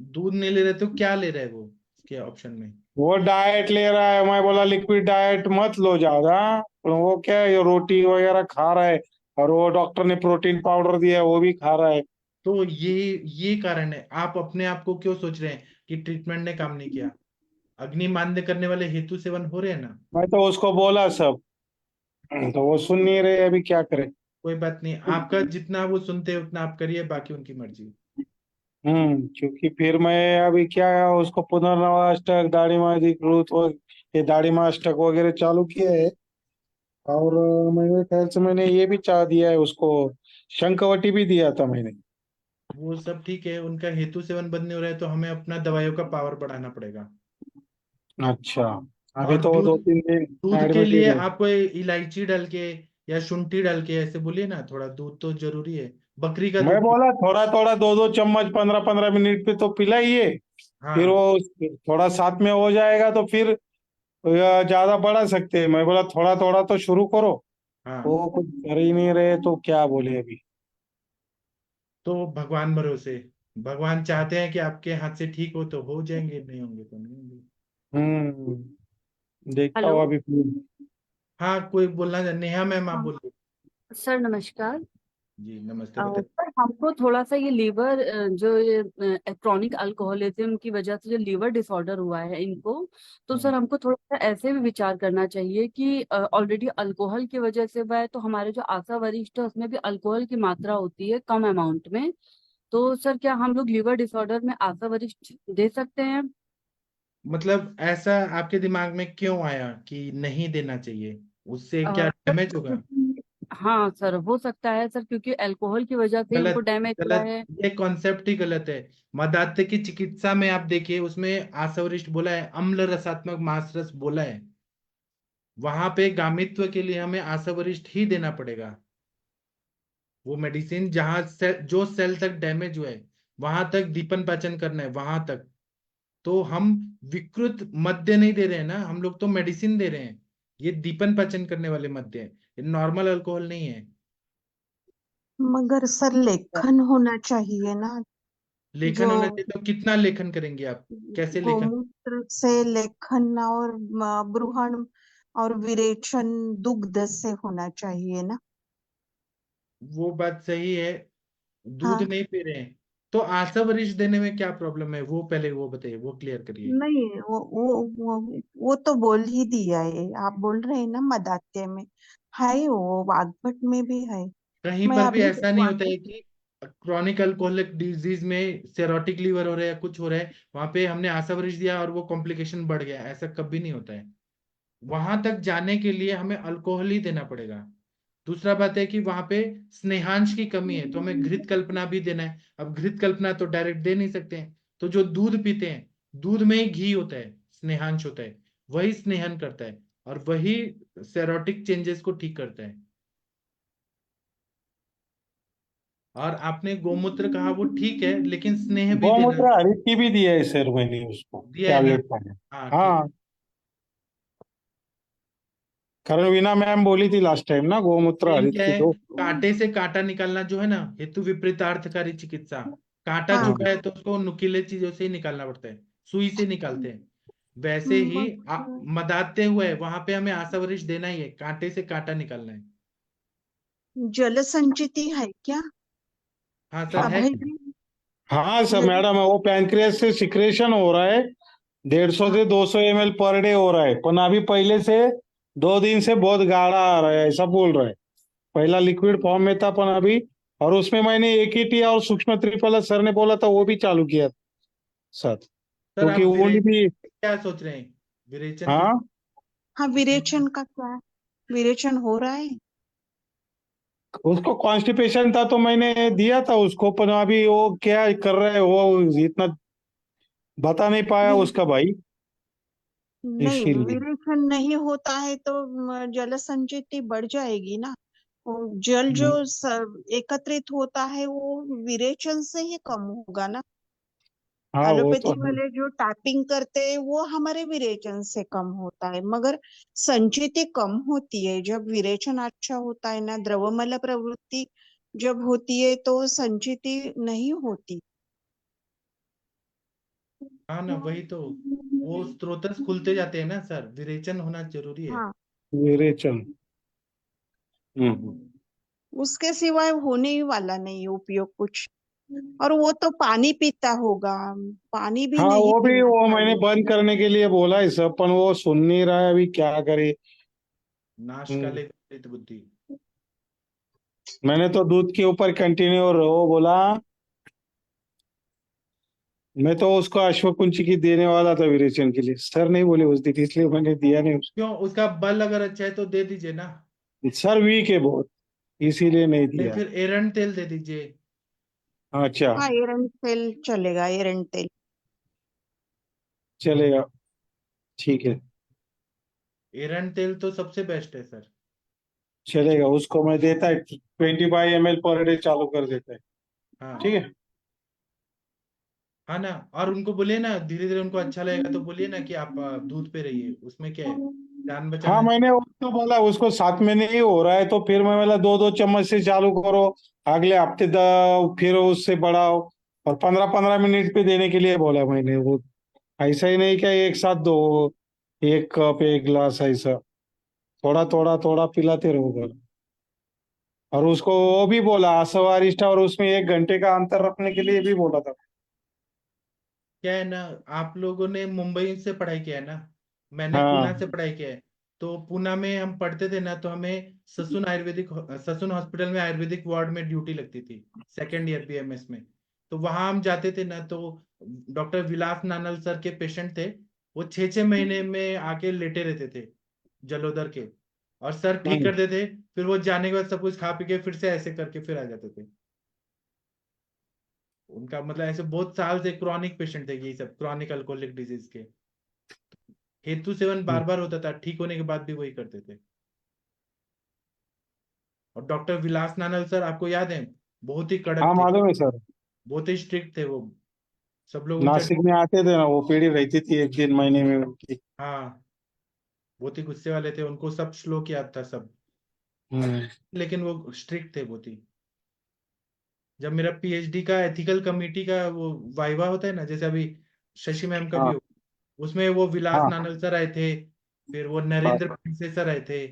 दूध नहीं ले रहे तो क्या ले रहे हैं वो, क्या ऑप्शन में? वो डाइट ले रहा है, मैं बोला लिक्विड डाइट मत लो ज्यादा, पर वो क्या है, ये रोटी वगैरह खा रहा है, और वो डॉक्टर ने प्रोटीन पाउडर दिया है वो भी खा रहा है। तो ये कारण है, आप अपने आप को क्यों सोच रहे हैं कि ट्रीटमेंट ने काम नहीं किया? अग्नि मान्य करने वाले हेतु सेवन हो रहे हैं ना। मैं तो उसको बोला सब, तो वो सुन नहीं रहे, अभी क्या करें? कोई बात नहीं, आपका जितना वो सुनते हैं उतना आप करिए, बाकी उनकी मर्जी। क्योंकि फिर मैं अभी क्या है, उसको पुनर्नवाष्टक, दाढ़ी अधिकृत ये दाढ़ी अष्टक वगैरह चालू किए है। और मेरे ख्याल से मैंने ये भी चाह दिया है उसको, शंखवटी भी दिया था मैंने। वो सब ठीक है, उनका हेतु सेवन बंद नहीं हो रहा है तो हमें अपना दवाइयों का पावर बढ़ाना पड़ेगा। अच्छा। अभी और तो वो दूध, 2-3 दिन दूध के एडमिट ही लिए रहे। आप इलायची डाल के या शुंठी डाल के ऐसे बोलिए ना, थोड़ा दूध तो जरूरी है, बकरी का मैं दूध। बोला थोड़ा थोड़ा 2-2 चम्मच 15-15 मिनट पे तो पिलाइए, फिर हाँ वो थोड़ा साथ में हो जाएगा तो फिर ज्यादा बढ़ा सकते हैं। मैं बोला थोड़ा थोड़ा तो शुरू करो, हाँ, वो कुछ कर ही नहीं रहे तो क्या बोले अभी। तो भगवान भरोसे, भगवान चाहते हैं कि आपके हाथ से ठीक हो तो हो जाएंगे, नहीं होंगे तो नहीं होंगे। देखता हेलो। हूँ अभी फिर। हाँ, कोई बोलना, नेहा मैम आप हाँ बोलिए। सर, नमस्कार। जी नमस्ते, बताइए। सर हमको थोड़ा सा ये लीवर, जो ये क्रॉनिक अल्कोहलिज्म की वजह से जो लीवर डिसऑर्डर हुआ है इनको, तो हाँ, सर हमको थोड़ा सा ऐसे भी विचार करना चाहिए कि ऑलरेडी अल्कोहल की वजह से हुआ है, तो हमारे जो आशा वरिष्ठ है उसमें भी अल्कोहल की मात्रा होती है कम अमाउंट में। तो सर क्या हम लोग लीवर डिसऑर्डर में आशा वरिष्ठ दे सकते हैं? मतलब ऐसा आपके दिमाग में क्यों आया कि नहीं देना चाहिए, उससे क्या सर डैमेज होगा? हाँ सर, हो सकता है सर, क्योंकि अल्कोहल की वजह से इनको गलत, डैमेज हुआ गलत, है। ये कॉन्सेप्ट ही गलत है। मदात्य की चिकित्सा में आप देखिए, उसमें आसवरिष्ठ बोला है, अम्ल रसात्मक मांसरस बोला है, वहां पे गामित्व के लिए हमें आसवरिष्ठ ही देना पड़ेगा। वो मेडिसिन जहां से जो सेल तक डैमेज हुआ है वहां तक दीपन पाचन करना है, वहां तक। तो हम विकृत मद्य नहीं दे रहे हैं ना, हम लोग तो मेडिसिन दे रहे हैं। ये दीपन पाचन करने वाले मद्य है, ये नॉर्मल अल्कोहल नहीं है। मगर सर लेखन होना चाहिए ना, लेखन जो होना चाहिए तो कितना लेखन करेंगे आप, कैसे लेखन? गोमूत्र से लेखन और ब्रूहण और विरेचन दुग्ध से होना चाहिए ना। वो बात सही है, दूध हाँ, नहीं पी रहे हैं तो आशा वरिष्ठ देने में क्या प्रॉब्लम है, वो पहले वो बताइए, वो क्लियर करिए। नहीं वो तो बोल ही दिया है, आप बोल रहे हैं ना मदात्य में है, वो वाग्भट में भी है। कहीं मैं पर भी अभी ऐसा नहीं होता वाग्भट है कि क्रॉनिक अल्कोहलिक डिजीज में सेरोटिक लीवर हो रहा है या कुछ हो रहा है, वहां पे हमने आशा वरिष्ठ दिया और वो कॉम्प्लिकेशन बढ़ गया, ऐसा कभी नहीं होता है। वहां तक जाने के लिए हमें अल्कोहल ही देना पड़ेगा। दूसरा बात है कि वहां पे स्नेहांश की कमी है तो हमें घृत कल्पना भी देना है। अब घृत कल्पना तो डायरेक्ट दे नहीं सकते हैं, तो जो दूध पीते हैं, दूध में ही घी होता है, स्नेहांश होता है, वही स्नेहन करता है और वही सेरोटिक चेंजेस को ठीक करता है। और आपने गोमूत्र कहा वो ठीक है, लेकिन स्नेह भी देना। गोमूत्र हरित की भी दिया है सर मैंने उसको, दिया है ना? टैबलेट का। हाँ ठीक हाँ, है। कारण वीना मैम बोली थी लास्ट टाइम ना, गोमूत्र मेन हरित क्या की है, दो। कांटे से कांटा निकालना जो है ना, हेतु विपरीतार्थकारी चिकित्सा। कांटा हाँ। चुभा है तो उसको नुकीले चीजों से ही निकालना पड़ता है, सुई से निकालते हैं। वैसे ही मगर मदाते हुए वहां पे हमें आशावरिश देना ही है, कांटे से कांटा निकालना है। जल संचिति है क्या? हाँ सर, है अभय क्या? जी, हाँ सर जल मैडम, वो पैंक्रियास से सिक्रेशन हो रहा है, 150 हाँ, से 200 ml पर डे हो रहा है, पण अभी पहले से 2 दिन से बहुत गाढ़ा आ रहा है ऐसा बोल रहा है। पहला लिक्विड फॉर्म में था पर अभी, और उसमें मैंने AKT और सूक्ष्म त्रिफला सर ने बोला था वो भी चालू किया सर, सर आप क्योंकि वो विरेचन भी। क्या सोच रहे हैं? विरेचन की हाँ, हाँ, विरेचन का क्या? विरेचन हो रहा है? उसको कॉन्स्टिपेशन था तो मैंने दिया था उसको, पर अभी वो क्या कर रहा है वो इतना बता नहीं पाया वि- उसका भाई, नहीं, इसीलिए। विरेचन नहीं होता है तो जल संचिति बढ़ जाएगी ना। वो जल जो एकत्रित होता है वो विरेचन से ही कम होगा ना। हाँ वो तो एलोपैथी है। वाले जो टैपिंग करते हैं वो हमारे विरेचन से कम होता है, मगर संचिति कम होती है जब विरेचन अच्छा होता है ना। द्रवमल प्रवृत्ति जब होती है तो संचिति नहीं होती। हाँ ना, वही तो, वो स्रोतस खुलते जाते हैं ना सर, विरेचन होना जरूरी है। हाँ, विरेचन। हम्म। उसके सिवाय होने ही वाला नहीं है उपयोग कुछ। और वो तो पानी पीता होगा, पानी भी हाँ नहीं वो भी, पीना वो मैंने चाहिए। बंद करने के लिए बोला है सब, पर वो सुन नहीं रहा है, अभी क्या करे। नाश हम्म। काले विपरीत बुद्धि। मैंने तो दूध के ऊपर कंटिन्यू रहो बोला। मैं तो उसको अश्वकुंची की देने वाला था विरेचन के लिए, सर नहीं बोले उस दिन, इसलिए मैंने दिया नहीं क्यों, उसका बल अगर अच्छा है तो दे दीजिए ना। सर वीक है बहुत, इसीलिए नहीं नहीं, दिया। फिर एरंड तेल दे दीजिए। अच्छा, हाँ, एरंड तेल चलेगा, एरंड तेल। चलेगा, ठीक है, एरंड तेल तो सबसे बेस्ट है सर। चलेगा। उसको मैं देता है 25 ml पर डे चालू कर देता है। हाँ। ठीक है। हाँ ना, और उनको बोलिए ना, धीरे धीरे उनको अच्छा लगेगा तो बोलिए ना कि आप दूध पे रहिए, उसमें क्या है, जान हाँ, बचाना। मैंने उसको बोला, उसको 7 महीने ही हो रहा है तो फिर मैं बोला 2-2 चम्मच से चालू करो, अगले हफ्ते फिर उससे बढ़ाओ, और 15-15 मिनट पे देने के लिए बोला मैंने वो। ऐसा ही नहीं क्या एक साथ दो, 1 कप 1 गिलास ऐसा, थोड़ा थोड़ा थोड़ा पिलाते रहो बस। और उसको वो भी बोला असवारिष्ट, और उसमें 1 घंटे का अंतर रखने के लिए भी बोला था। क्या है ना, आप लोगों ने मुंबई से पढ़ाई किया है ना, मैंने पूना हाँ। से पढ़ाई किया है। तो पूना में हम पढ़ते थे ना, तो हमें ससुन हॉस्पिटल में आयुर्वेदिक वार्ड में ड्यूटी लगती थी, सेकेंड ईयर BMS में। तो वहां हम जाते थे ना, तो डॉक्टर विलास नानल सर के पेशेंट थे, वो 6-6 महीने में आके लेटे रहते थे जलोदर के, और सर ठीक हम्म। कर देते। फिर वो जाने के बाद सब कुछ खा पी के फिर से ऐसे करके फिर आ जाते थे। उनका मतलब ऐसे बहुत साल से क्रॉनिक पेशेंट थे, ये सब क्रॉनिक अल्कोहलिक डिजीज के। हेतु सेवन बार बार होता था, ठीक होने के बाद भी वही करते थे। और डॉक्टर विलास नानल सर आपको याद है, बहुत ही हाँ कड़क थे, मालूम है सर, बहुत ही स्ट्रिक्ट थे वो। सब लोग उनसे, नासिक में आते थे ना, वो पीढ़ी रहती थी 1 दिन महीने में उनकी। हाँ, बहुत ही गुस्से वाले थे, उनको सब श्लोक याद था सब। हम्म। लेकिन वो स्ट्रिक्ट थे बहुत ही। जब मेरा PhD का एथिकल कमेटी का वो वाइवा होता है ना, जैसे अभी शशि मैम का भी हाँ हो, उसमें वो विलास हाँ नानल सर आए थे, फिर वो हाँ। नरेंद्र पिंसे सर आए थे।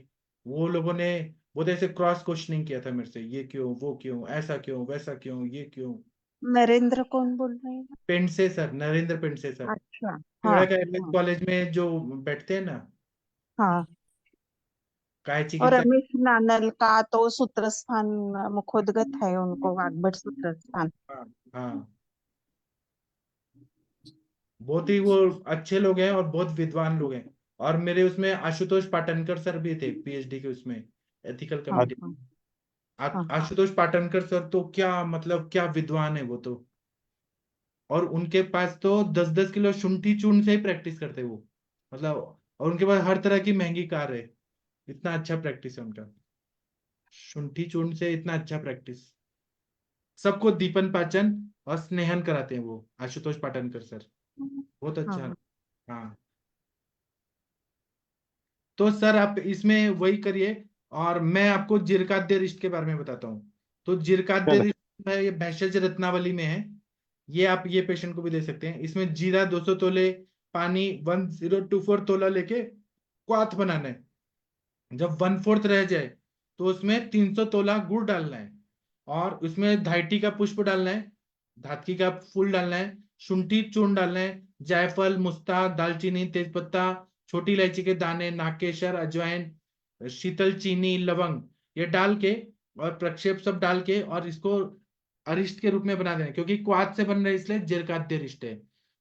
वो लोगों ने बहुत ऐसे क्रॉस क्वेश्चनिंग किया था मेरे से, ये क्यों, वो क्यों, ऐसा क्यों, वैसा क्यों, ये क्यों। नरेंद्र कौन बोल रहे हैं? पेंडसे सर, नरेंद्र पेंडसे सर, अच्छा। हाँ पिवड़ा का आयुर्वेद हाँ कॉलेज में जो बैठते हैं ना, हाँ। काय और चिकित्सा। रमेश नानल का तो सूत्रस्थान मुखोद्गत है, उनको वाग्भट सूत्रस्थान। हाँ। हाँ, बहुत ही वो अच्छे लोग हैं और बहुत विद्वान लोग हैं। और मेरे उसमें आशुतोष पाटनकर सर भी थे PhD के उसमें, एथिकल हाँ कमेटी। हाँ हाँ आशुतोष पाटनकर सर तो क्या मतलब, क्या विद्वान है वो तो। और उनके पास तो 10-10 किलो शुंठी चूर्ण से ही प्रैक्टिस करते वो, मतलब। और उनके पास हर तरह की महंगी कार है, इतना अच्छा प्रैक्टिस है उनका, शुंठी चूर्ण से इतना अच्छा प्रैक्टिस। सबको दीपन पाचन और स्नेहन कराते हैं वो आशुतोष पाटनकर सर, बहुत हाँ अच्छा। हाँ। हाँ, तो सर आप इसमें वही करिए। और मैं आपको जिरकाद्य रिष्ट के बारे में बताता हूँ। तो जिरकाद्य चलो। रिष्ट है, ये भेषज रत्नावली में है। ये आप ये पेशेंट को भी दे सकते हैं। इसमें जीरा 200 तोले, पानी 1024 तोला लेके क्वाथ बनाना है। जब 1/4 रह जाए तो उसमें 300 तोला गुड़ डालना है, और उसमें धायटी का पुष्प डालना है, धातकी का फूल डालना है, शुंठी चूर्ण डालना है, जायफल, मुस्ताक, दालचीनी, तेजपत्ता, छोटी इलायची के दाने, नागकेशर, अजवाइन, शीतल चीनी, लवंग, ये डाल के और प्रक्षेप सब डाल के और इसको अरिष्ट के रूप में बना देना, क्योंकि क्वाथ से बन रहा है इसलिए जीर्काद्य अरिष्ट है।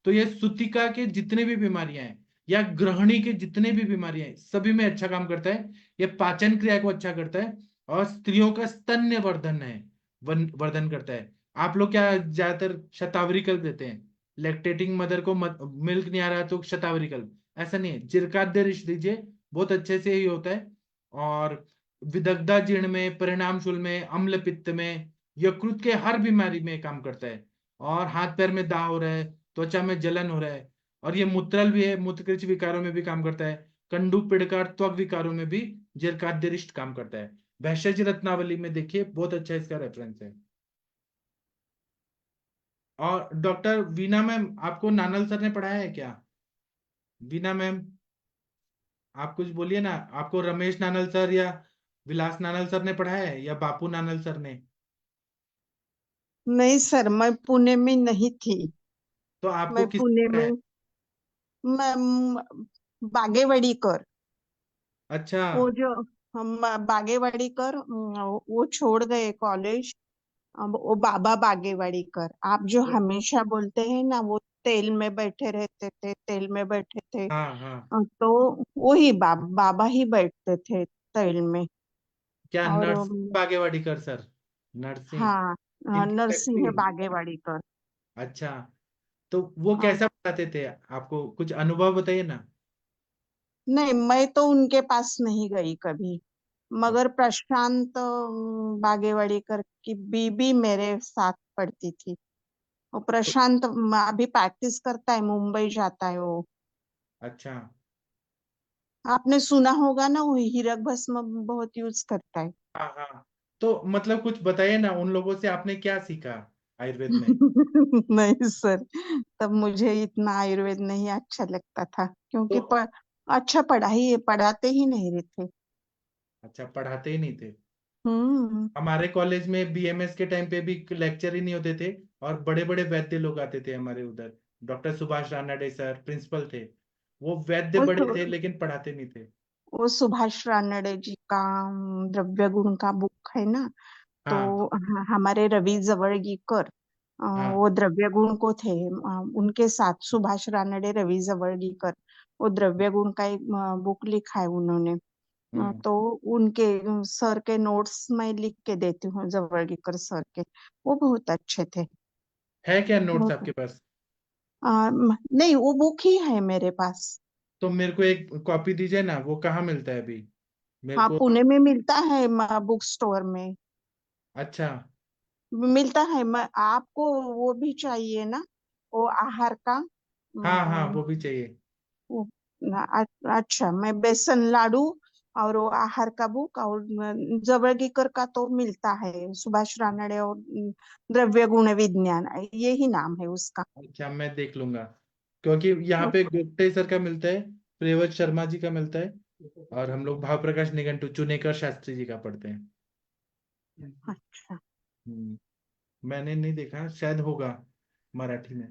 तो ये सुतिका के जितने भी बीमारियां हैं या ग्रहणी के जितने भी बीमारियां हैं सभी में अच्छा काम करता है। ये पाचन क्रिया को अच्छा करता है और स्त्रियों का स्तन्य वर्धन है, वर्धन करता है। आप लोग क्या ज्यादातर शतावरी कल्प देते हैं, लैक्टेटिंग मदर को मिल्क नहीं आ रहा तो शतावरी कल्प, ऐसा नहीं है, जीर्काद्य अरिष्ट दीजिए, बहुत अच्छे से ही होता है। और विदग्धा जीर्ण में, परिणामशूल में, अम्ल पित्त में, यकृत के हर बीमारी में काम करता है। और हाथ पैर में दाग हो रहा है, त्वचा में जलन हो रहा है, और ये मूत्रल भी है, मूत्रकृच विकारों में भी काम करता है, कंडूक पिड़कार त्वक विकारों में भी जीर्काद्यरिष्ट काम करता है। भैषज रत्नावली में देखिए, बहुत अच्छा इसका रेफरेंस है। और डॉक्टर वीना मैम, आपको नानल सर ने पढ़ाया है क्या? वीना मैम, आप कुछ बोलिए ना, आपको रमेश नानल सर या विलास नानल सर ने पढ़ाया है या बापू नानल सर ने? नहीं सर, मैं पुणे में नहीं थी। तो आपको मैं किस पुणे पढ़ाया? में बागेवाड़ीकर, अच्छा। वो जो हम बागेवाड़ीकर, वो छोड़ गए कॉलेज। अब वो बाबा बागेवाड़ीकर, आप जो हमेशा बोलते हैं ना, वो तेल में बैठे रहते थे, तेल में बैठे थे। हाँ हाँ। तो वही बाबा ही बैठते थे तेल में। क्या और नरसिंह बागेवाड़ीकर सर? नरसिंह, हाँ, इनकी नरसिंह फैक्ट्री? बागेवाड़ीकर। अच्छा, तो वो हाँ, कैसा पढ़ाते थे? आपको कुछ अनुभव बताइए ना। नहीं मैं तो उनके पास नहीं गई कभी, मगर प्रशांत बागेवाड़ीकर की बीबी मेरे साथ पढ़ती थी। वो प्रशांत अभी प्रैक्टिस करता है, मुंबई जाता है वो। अच्छा। आपने सुना होगा ना, वो हीरक भस्म बहुत यूज करता है। हाँ हाँ, तो मतलब कुछ बताइए ना, उन लोगों से आपने क्या सीखा आयुर्वेद में? नहीं सर, तब मुझे इतना आयुर्वेद नहीं अच्छा लगता था, क्योंकि तो अच्छा पढ़ाते ही नहीं रहते। अच्छा, पढ़ाते ही नहीं थे। हम्म। हमारे कॉलेज में बीएमएस के टाइम पे भी लेक्चर ही नहीं होते थे, और बड़े बड़े वैद्य लोग आते थे हमारे उधर। Doctor Subhash Ranade sir principal थे, वो वैद्य वो बड़े सु- थे लेकिन पढ़ाते नहीं थे। वो सुभाष रानडे जी का द्रव्य गुण का बुक है ना, तो हाँ हमारे रवि जवळगीकर हाँ। वो द्रव्य गुण को थे। उनके साथ सुभाष रानडे, रवि जवळगीकर, वो द्रव्य गुण का एक बुक लिखा है उन्होंने। तो उनके सर के नोट्स मैं लिख के देती हूँ, जवळगीकर सर के, वो बहुत अच्छे थे। है क्या नोट्स बहुत आपके पास? नहीं, वो बुक ही है मेरे पास। तो मेरे को एक कॉपी दीजिए ना, वो कहाँ मिलता है अभी मेरे हाँ, को? पुणे में मिलता है, बुक स्टोर में अच्छा। मिलता है। मैं आपको वो भी चाहिए ना, वो आहार का हाँ हाँ, अम, वो भी चाहिए। वो, अच्छा, मैं बेसन लाडू और वो आहार का बुक, और जवळगीकर का तो मिलता है, सुभाष रानडे और द्रव्य गुण विज्ञान, यही नाम है उसका। अच्छा, मैं देख लूंगा, क्योंकि यहाँ पे गोगटे सर का मिलता है, प्रियव्रत शर्मा जी का मिलता है, और हम लोग भाव प्रकाश निघंटू चुनेकर शास्त्री जी का पढ़ते हैं। अच्छा। हम्म, मैंने नहीं देखा, शायद होगा मराठी में।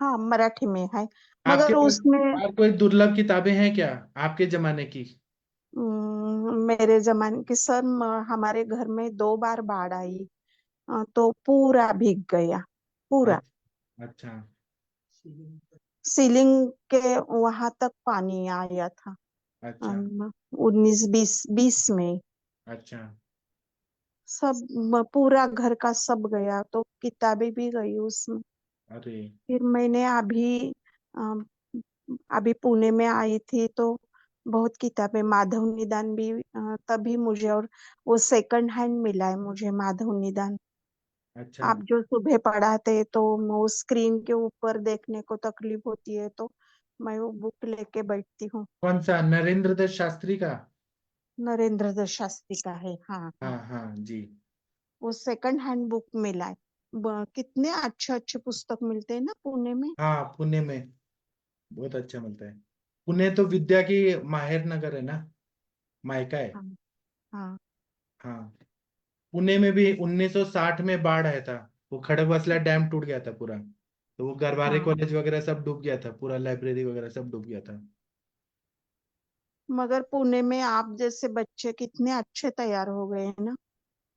हाँ, मराठी में है, आपके मगर पास उसमें और कोई दुर्लभ किताबें हैं क्या आपके जमाने की? मेरे जमाने की सर, हमारे घर में 2 बार बाढ़ आई, तो पूरा भीग गया, पूरा। अच्छा अच्छा। सीलिंग के वहां तक पानी आया था। अच्छा 1920 में अच्छा। सब, पूरा घर का सब गया, तो किताबें भी गई उसमें। अरे। फिर मैंने अम, अभी पुणे में आई थी, तो बहुत किताबें, माधव निदान भी तभी मुझे, और वो सेकंड हैंड मिला है मुझे, माधव निदान। अच्छा, आप जो सुबह पढ़ाते, तो वो स्क्रीन के ऊपर देखने को तकलीफ होती है, तो मैं वो बुक लेके बैठती हूँ। कौन सा, नरेंद्र दत्त शास्त्री का? नरेंद्र दत्त शास्त्री का है, हाँ हाँ हाँ। हाँ जी। वो सेकंड हैंड बुक मिला है। कितने अच्छे अच्छे पुस्तक मिलते हैं ना पुणे में। हाँ, पुणे में बहुत अच्छा मिलता है। पुणे तो विद्या की माहेर नगर है ना, मायका है। हाँ हाँ हाँ, पुणे में भी 1960 में बाढ़ आया था, वो खड़गवासला डैम टूट गया था पूरा, तो वो गरवारे हाँ कॉलेज वगैरह सब डूब गया था, पूरा लाइब्रेरी वगैरह सब डूब गया था। मगर पुणे में आप जैसे बच्चे कितने अच्छे तैयार हो गए हैं ना,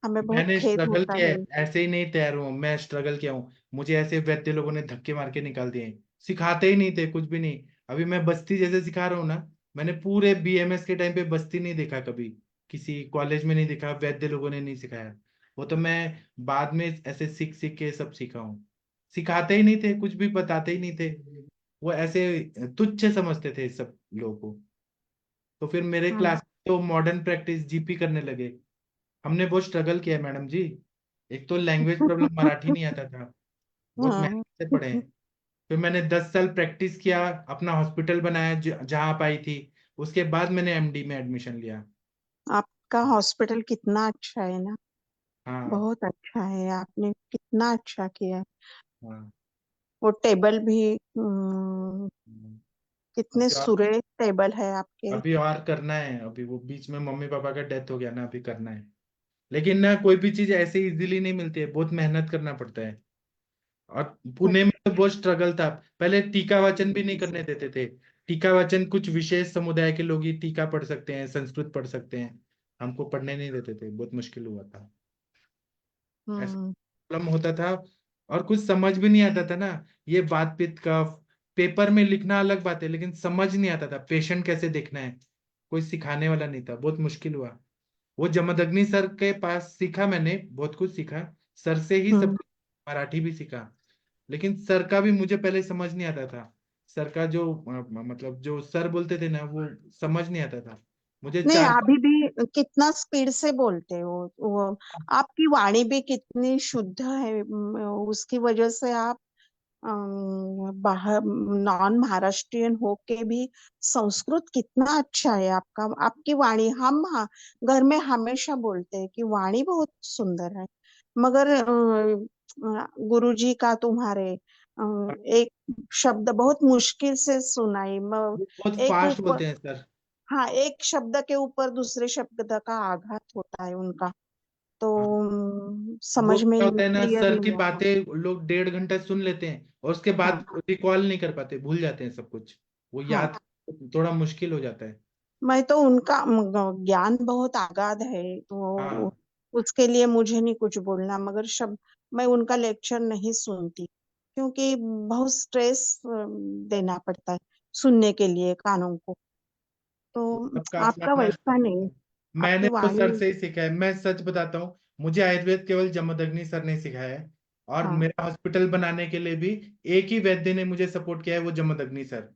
हमें बहुत मैंने खेद स्ट्रगल होता किया है। है, ऐसे ही नहीं तैयार हूँ मैं, स्ट्रगल किया हूँ। मुझे ऐसे वैद्य लोगों ने धक्के मार के निकाल दिए हैं, सिखाते ही नहीं थे कुछ भी नहीं। अभी मैं बस्ती जैसे सिखा रहा हूँ ना, मैंने पूरे बीएमएस के टाइम पे बस्ती नहीं देखा कभी, किसी कॉलेज में नहीं देखा, वैद्य लोगों ने नहीं सिखाया। वो तो मैं बाद में ऐसे सीख सीख के सब सीखा हूँ। सिखाते ही नहीं थे, कुछ भी बताते ही नहीं थे। वो ऐसे तुच्छ समझते थे सब लोगों को। तो फिर मेरे हाँ क्लास तो मॉडर्न प्रैक्टिस जीपी करने लगे। हमने बहुत स्ट्रगल किया है मैडम जी। एक तो लैंग्वेज प्रॉब्लम, मराठी नहीं आता था, बहुत हाँ। मेहनत से पढ़े हैं। फिर मैंने 10 साल प्रैक्टिस किया, अपना हॉस्पिटल बनाया जहाँ आप आई थी। उसके बाद मैंने एमडी में एडमिशन लिया। आपका हॉस्पिटल कितना अच्छा है ना, हाँ। बहुत अच्छा है, आपने कितना अच्छा किया है। हाँ। वो टेबल भी हम्म। कितने अभी और सुरे टेबल है आपके। अभी और करना है, अभी वो बीच में मम्मी पापा का डेथ हो गया ना, अभी करना है। लेकिन ना कोई भी चीज ऐसे इजीली नहीं मिलती है, बहुत मेहनत करना पड़ता है। और पुणे में तो बहुत स्ट्रगल था, पहले टीका वाचन भी नहीं करने देते थे। टीका वाचन कुछ विशेष समुदाय के लोग ही टीका पढ़ सकते हैं, संस्कृत पढ़ सकते हैं, हमको पढ़ने नहीं देते थे, बहुत मुश्किल हुआ था। ऐसा हम्म। प्रॉब्लम होता था। और कुछ समझ भी नहीं आता था ना, ये वात पित्त कफ पेपर में लिखना अलग बात है, लेकिन समझ नहीं आता था पेशेंट कैसे देखना है। कोई सिखाने वाला नहीं था, बहुत मुश्किल हुआ। वो जमदग्नि सर के पास सीखा मैंने, बहुत कुछ सीखा। सर से ही सब हम्म। कुछ, मराठी भी सीखा। लेकिन सर का भी मुझे पहले समझ नहीं आता था। सर का जो मतलब जो सर बोलते थे ना, वो समझ नहीं आता था मुझे। नहीं, चार अभी भी कितना स्पीड से बोलते हो वो, आपकी वाणी भी कितनी शुद्ध है। उसकी वजह से आप बाहर नॉन महाराष्ट्रियन होके भी संस्कृत कितना अच्छा है आपका, आपकी वाणी। हम घर में हमेशा बोलते हैं कि वाणी बहुत सुंदर है, मगर गुरुजी का तुम्हारे एक शब्द बहुत मुश्किल से सुनाई बहुत एक फास्ट ऊपर, बोलते हैं सर। हाँ, एक शब्द के ऊपर दूसरे शब्द का आघात होता है उनका, तो हाँ, वो समझ में क्या होता है ना, क्लियर सर की नहीं आता। बातें लोग 1.5 घंटा सुन लेते हैं और उसके बाद हाँ रिकॉल नहीं कर पाते, भूल जाते हैं सब कुछ। वो हाँ। याद थोड़ा मुश्किल हो जाता है। मैं तो उनका ज्ञान बहुत अगाध है, तो हाँ। उसके लिए मुझे नहीं कुछ बोलना, मगर शब्द मैं उनका लेक्चर नहीं सुनती, क्योंकि बहुत स्ट्रेस देना पड़ता है सुनने के लिए कानों को। वो तो सबका अपना आपका अपना वैसा स्टाइल नहीं, है। मैंने आपकी तो सर वाणी। से ही सीखा है, मैं सच बताता हूँ। मुझे आयुर्वेद केवल जमदग्नि सर ने सिखाया है। और हाँ मेरा हॉस्पिटल बनाने के लिए भी एक ही वैद्य ने मुझे सपोर्ट किया है, वो जमदग्नि सर।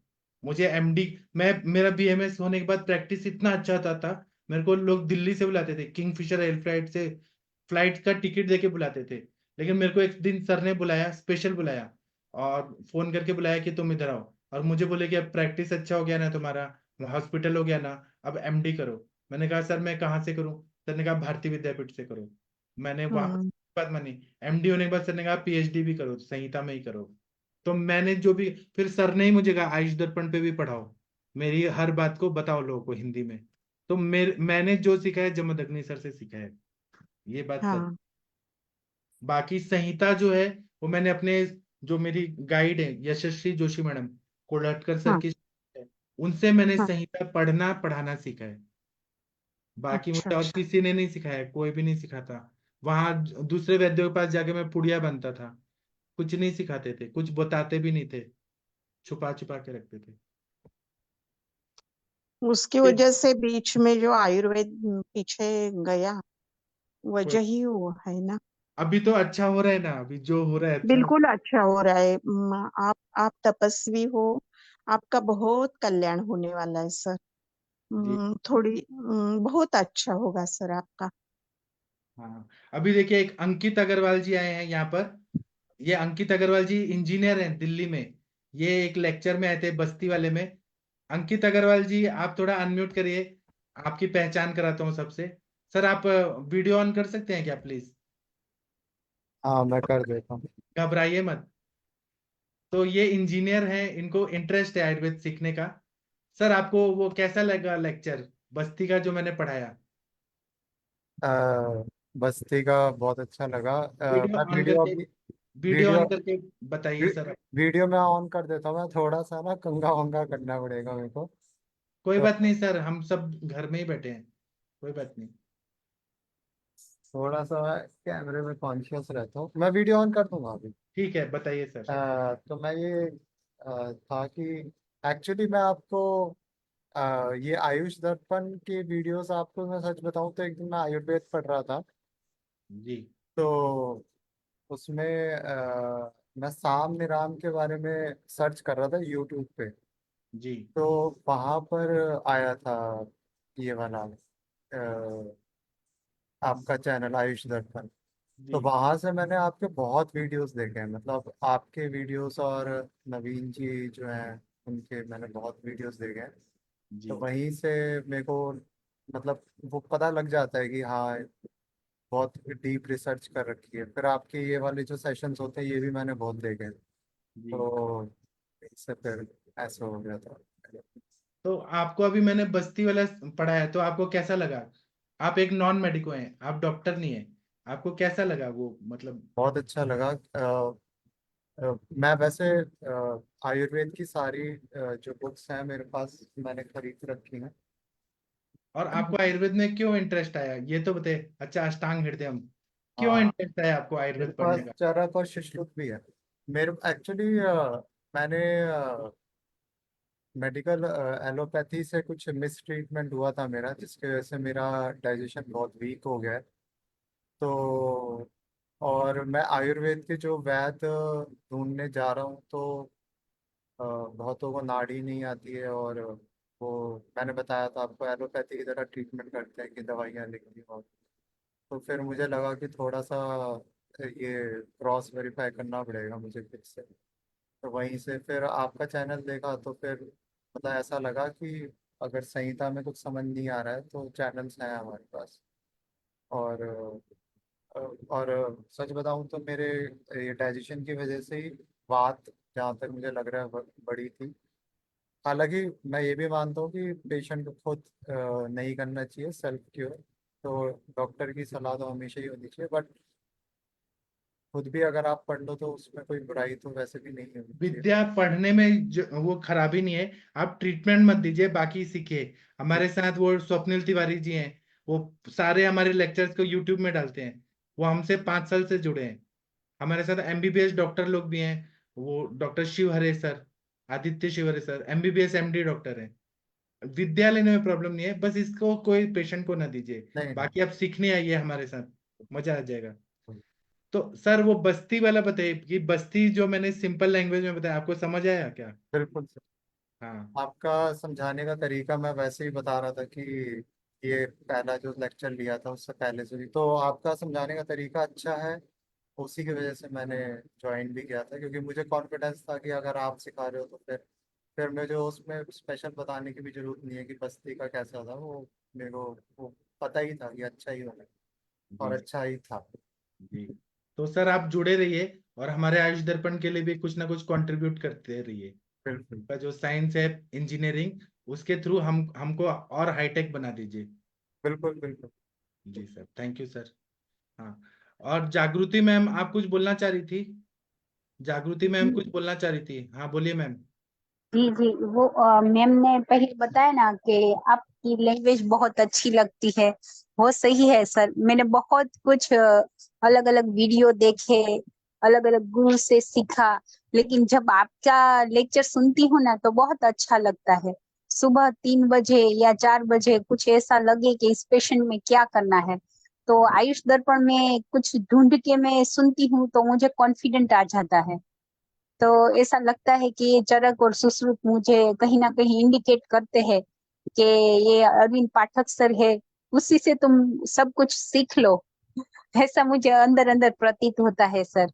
मुझे एमडी, मैं मेरा बीएमएस होने के बाद प्रैक्टिस इतना अच्छा होता था, मेरे को लोग दिल्ली से बुलाते थे, किंगफिशर एयर फ्लाइट से, फ्लाइट का टिकट देके बुलाते थे। लेकिन मेरे को एक दिन सर ने बुलाया, स्पेशल बुलाया, और फोन करके बुलाया कि तुम इधर आओ। और मुझे बोले कि अब प्रैक्टिस अच्छा हो गया ना तुम्हारा, हॉस्पिटल हो गया ना, अब एमडी करो। मैंने कहा सर मैं कहाँ से करूँ? सर ने कहा भारतीय विद्यापीठ से करो। मैंने वहां हम्म। बात मानी। एमडी होने के बाद सर ने कहा पीएचडी भी करो, संहिता में ही करो। तो मैंने जो भी, फिर सर ने ही मुझे कहा आयुष दर्पण पे भी पढ़ाओ, मेरी हर बात को बताओ लोगों को हिंदी में। तो मैंने जो सीखा है जमदग्नि सर से सीखा है, ये बात सच। हाँ बाकी संहिता जो है, वो मैंने अपने, जो मेरी गाइड है यशस्वी जोशी मैडम, कोलटकर सर हाँ की, उनसे मैंने हाँ। संहिता पढ़ना पढ़ाना सीखा है। बाकी अच्छा मुझे और अच्छा। किसी ने नहीं सिखाया, कोई भी नहीं सिखाता। वहां दूसरे वैद्यों के पास जाके मैं पुड़िया बनता था, कुछ नहीं सिखाते थे, कुछ बताते भी नहीं थे, छुपा छुपा के रखते थे। उसकी फिर वजह से बीच में जो आयुर्वेद पीछे गया, कोई- वजह ही वो है ना। अभी तो अच्छा हो रहा है ना, अभी जो हो रहा है अच्छा हो। बिल्कुल अच्छा हो रहा है। आप तपस्वी हो, आपका बहुत कल्याण होने वाला है सर। जी। थोड़ी बहुत अच्छा होगा सर आपका। हाँ। अभी देखिए एक अंकित अग्रवाल जी आए हैं यहाँ पर। ये अंकित अग्रवाल जी इंजीनियर हैं दिल्ली में। ये एक लेक्चर में आए थे बस्ती वाले में। अंकित अग्रवाल जी आप थोड़ा अनम्यूट करिए, आपकी पहचान कराता हूँ सबसे। सर आप वीडियो ऑन कर सकते हैं क्या प्लीज? हाँ मैं कर देता हूँ। घबराइए मत। तो ये इंजीनियर हैं, इनको इंटरेस्ट है आयुर्वेद सीखने का। सर आपको वो कैसा लगा लेक्चर, बस्ती का जो मैंने पढ़ाया? बस्ती का बहुत अच्छा लगा। वीडियो मैं ऑन करके, वीडियो वीडियो ऑन करके बताइए सर। वीडियो में ऑन कर देता हूँ। मैं थोड़ा सा ना कंगा वंगा करना पड़ेगा मेरे को। कोई तो बात नहीं सर, हम सब घर में ही बैठे हैं, कोई बात नहीं। थोड़ा सा कैमरे में कॉन्शियस रहता हूँ। मैं वीडियो ऑन कर दूंगा अभी। ठीक है, बताइए सर। तो मैं ये था कि एक्चुअली मैं आपको ये आयुष दर्पण के वीडियोस, आपको मैं सच बताऊं तो एक दिन मैं आयुर्वेद पढ़ रहा था, जी तो उसमें मैं साम निराम के बारे में सर्च कर रहा था यूट्यूब पे। जी तो वहां पर आया था ये वाला आपका चैनल आयुष दर्पण। जी तो वहां से मैंने आपके बहुत वीडियोस देखे हैं, मतलब आपके वीडियोस और नवीन जी जो हैं उनके मैंने बहुत वीडियोस देखे हैं। तो जी वहीं से मेरे को मतलब वो पता लग जाता है कि हाँ बहुत डीप रिसर्च कर रखी है। फिर आपके ये वाले जो सेशंस होते हैं ये भी मैंने बहुत देखे हैं। जी। तो इससे फिर ऐसा हो गया था। तो आपको अभी मैंने बस्ती वाला पढ़ा है, तो आपको कैसा लगा? आप एक नॉन मेडिको हैं, आप डॉक्टर नहीं है, आपको कैसा लगा वो, मतलब? बहुत अच्छा लगा। मैं वैसे आयुर्वेद की सारी जो बुक्स हैं मेरे पास मैंने खरीद रखी हैं। और आपको आयुर्वेद में क्यों इंटरेस्ट आया, ये तो बताए। अच्छा, अष्टांग हृदय क्यों हाँ, इंटरेस्ट आया आपको मेरे आयुर्वेद पास पढ़ने का? चरक और शिशुक भी है। मेरे एक्चुअली मैंने मेडिकल एलोपैथी से कुछ मिस ट्रीटमेंट हुआ था मेरा, जिसकी वजह से मेरा डाइजेशन बहुत वीक हो गया है। तो और मैं आयुर्वेद के जो वैद्य ढूंढने जा रहा हूँ, तो बहुतों को नाड़ी नहीं आती है, और वो मैंने बताया था आपको एलोपैथी की तरह ट्रीटमेंट करते हैं कि दवाइयाँ लिख दी। और तो फिर मुझे लगा कि थोड़ा सा ये क्रॉस वेरीफाई करना पड़ेगा मुझे फिर से। तो वहीं से फिर आपका चैनल देखा, तो फिर मतलब ऐसा लगा कि अगर संहिता में कुछ समझ नहीं आ रहा है तो चैनल्स हैं हमारे पास। और और सच बताऊं तो मेरे ये डाइजेशन की वजह से ही बात, जहाँ तक मुझे लग रहा है, बड़ी थी। हालांकि मैं ये भी मानता हूँ कि पेशेंट को खुद नहीं करना चाहिए सेल्फ क्योर, तो डॉक्टर की सलाह तो हमेशा ही होनी चाहिए, बट खुद भी अगर आप पढ़ लो तो उसमें कोई बुराई तो वैसे भी नहीं होनी चाहिए। विद्या पढ़ने में वो खराबी नहीं है, आप ट्रीटमेंट मत दीजिए, बाकी सीखिए। हमारे साथ वो स्वप्निल तिवारी जी हैं, वो सारे हमारे लेक्चर्स को यूट्यूब में डालते हैं। वो हमसे 5 साल से जुड़े हैं। हमारे साथ एमबीबीएस डॉक्टर लोग भी हैं, वो डॉक्टर शिव हरे सर, आदित्य शिव हरे सर एमबीबीएस एमडी डॉक्टर हैं। विद्या लेने में प्रॉब्लम नहीं है, बस इसको कोई पेशेंट को ना दीजिए। नहीं बाकी आप सीखने आइए हमारे साथ, मजा आ जाएगा। नहीं, तो सर वो बस्ती वाला बताइए कि बस्ती जो मैंने सिंपल लैंग्वेज में बताया, आपको समझ आया क्या? बिल्कुल सर। हाँ आपका समझाने का तरीका मैं वैसे ही बता रहा था कि ये पहला जो लेक्चर लिया था उससे पहले से भी तो आपका समझाने का तरीका अच्छा है। उसी की वजह से मैंने ज्वाइन भी किया था, क्योंकि मुझे कॉन्फिडेंस था कि अगर आप सिखा रहे हो तो फिर मुझे उसमें स्पेशल बताने की भी जरूरत नहीं है कि बस्ती का कैसा था। वो मेरे को वो पता ही था कि अच्छा ही होगा, और जी अच्छा ही था। जी। तो सर आप जुड़े रहिए, और हमारे आयुष दर्पण के लिए भी कुछ ना कुछ कंट्रीब्यूट करते रहिए। बिल्कुल का जो साइंस है, इंजीनियरिंग, उसके थ्रू हमको और हाईटेक बना दीजिए। बिल्कुल बिल्कुल। जी सर, थैंक यू सर। हाँ, और जागृति मैम आप कुछ बोलना चाह रही थी? जागृति मैम कुछ बोलना चाह रही थी, हाँ बोलिए मैम। जी जी, वो मैम ने पहले बताया ना कि आपकी लैंग्वेज बहुत अच्छी लगती है। वो सही है सर, मैंने बहुत कुछ अलग अलग वीडियो देखे, अलग अलग गुरु से सीखा, लेकिन जब आपका लेक्चर सुनती हूँ ना तो बहुत अच्छा लगता है। सुबह 3 बजे या 4 बजे कुछ ऐसा लगे कि इस पेशेंट में क्या करना है, तो आयुष दर्पण में कुछ ढूंढ के मैं सुनती हूँ तो मुझे कॉन्फिडेंट आ जाता है। तो ऐसा लगता है कि ये चरक और सुश्रुत मुझे कहीं ना कहीं इंडिकेट करते हैं कि ये अरविंद पाठक सर है, उसी से तुम सब कुछ सीख लो। ऐसा मुझे अंदर अंदर प्रतीत होता है सर। तो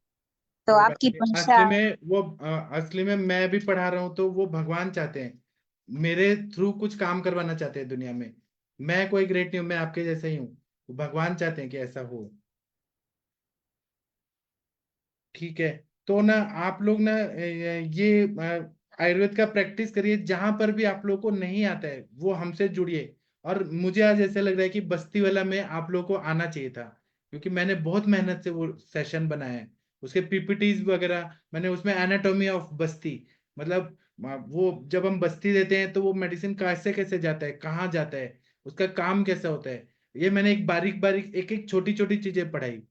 कोई बात आपकी नहीं, भाषा। असली में वो असली में मैं भी पढ़ा रहा हूँ तो वो भगवान चाहते हैं, मेरे थ्रू कुछ काम करवाना चाहते हैं दुनिया में। मैं कोई ग्रेट नहीं हूँ, मैं आपके जैसे ही हूँ। भगवान चाहते हैं कि ऐसा हो। ठीक है। तो ना आप लोग ना ये आयुर्वेद का प्रैक्टिस करिए, जहां पर भी आप लोग को नहीं आता है वो हमसे जुड़िए। और मुझे आज ऐसा लग रहा है कि बस्ती वाला में आप लोग को आना चाहिए था, क्योंकि मैंने बहुत मेहनत से वो सेशन बनाया है। उसके पीपीटीज वगैरह मैंने उसमें एनाटॉमी ऑफ बस्ती, मतलब वो जब हम बस्ती देते हैं तो वो मेडिसिन कैसे कैसे जाता है, कहाँ जाता है, उसका काम कैसे होता है, ये मैंने एक बारीक बारीक एक एक छोटी छोटी चीजें पढ़ाई।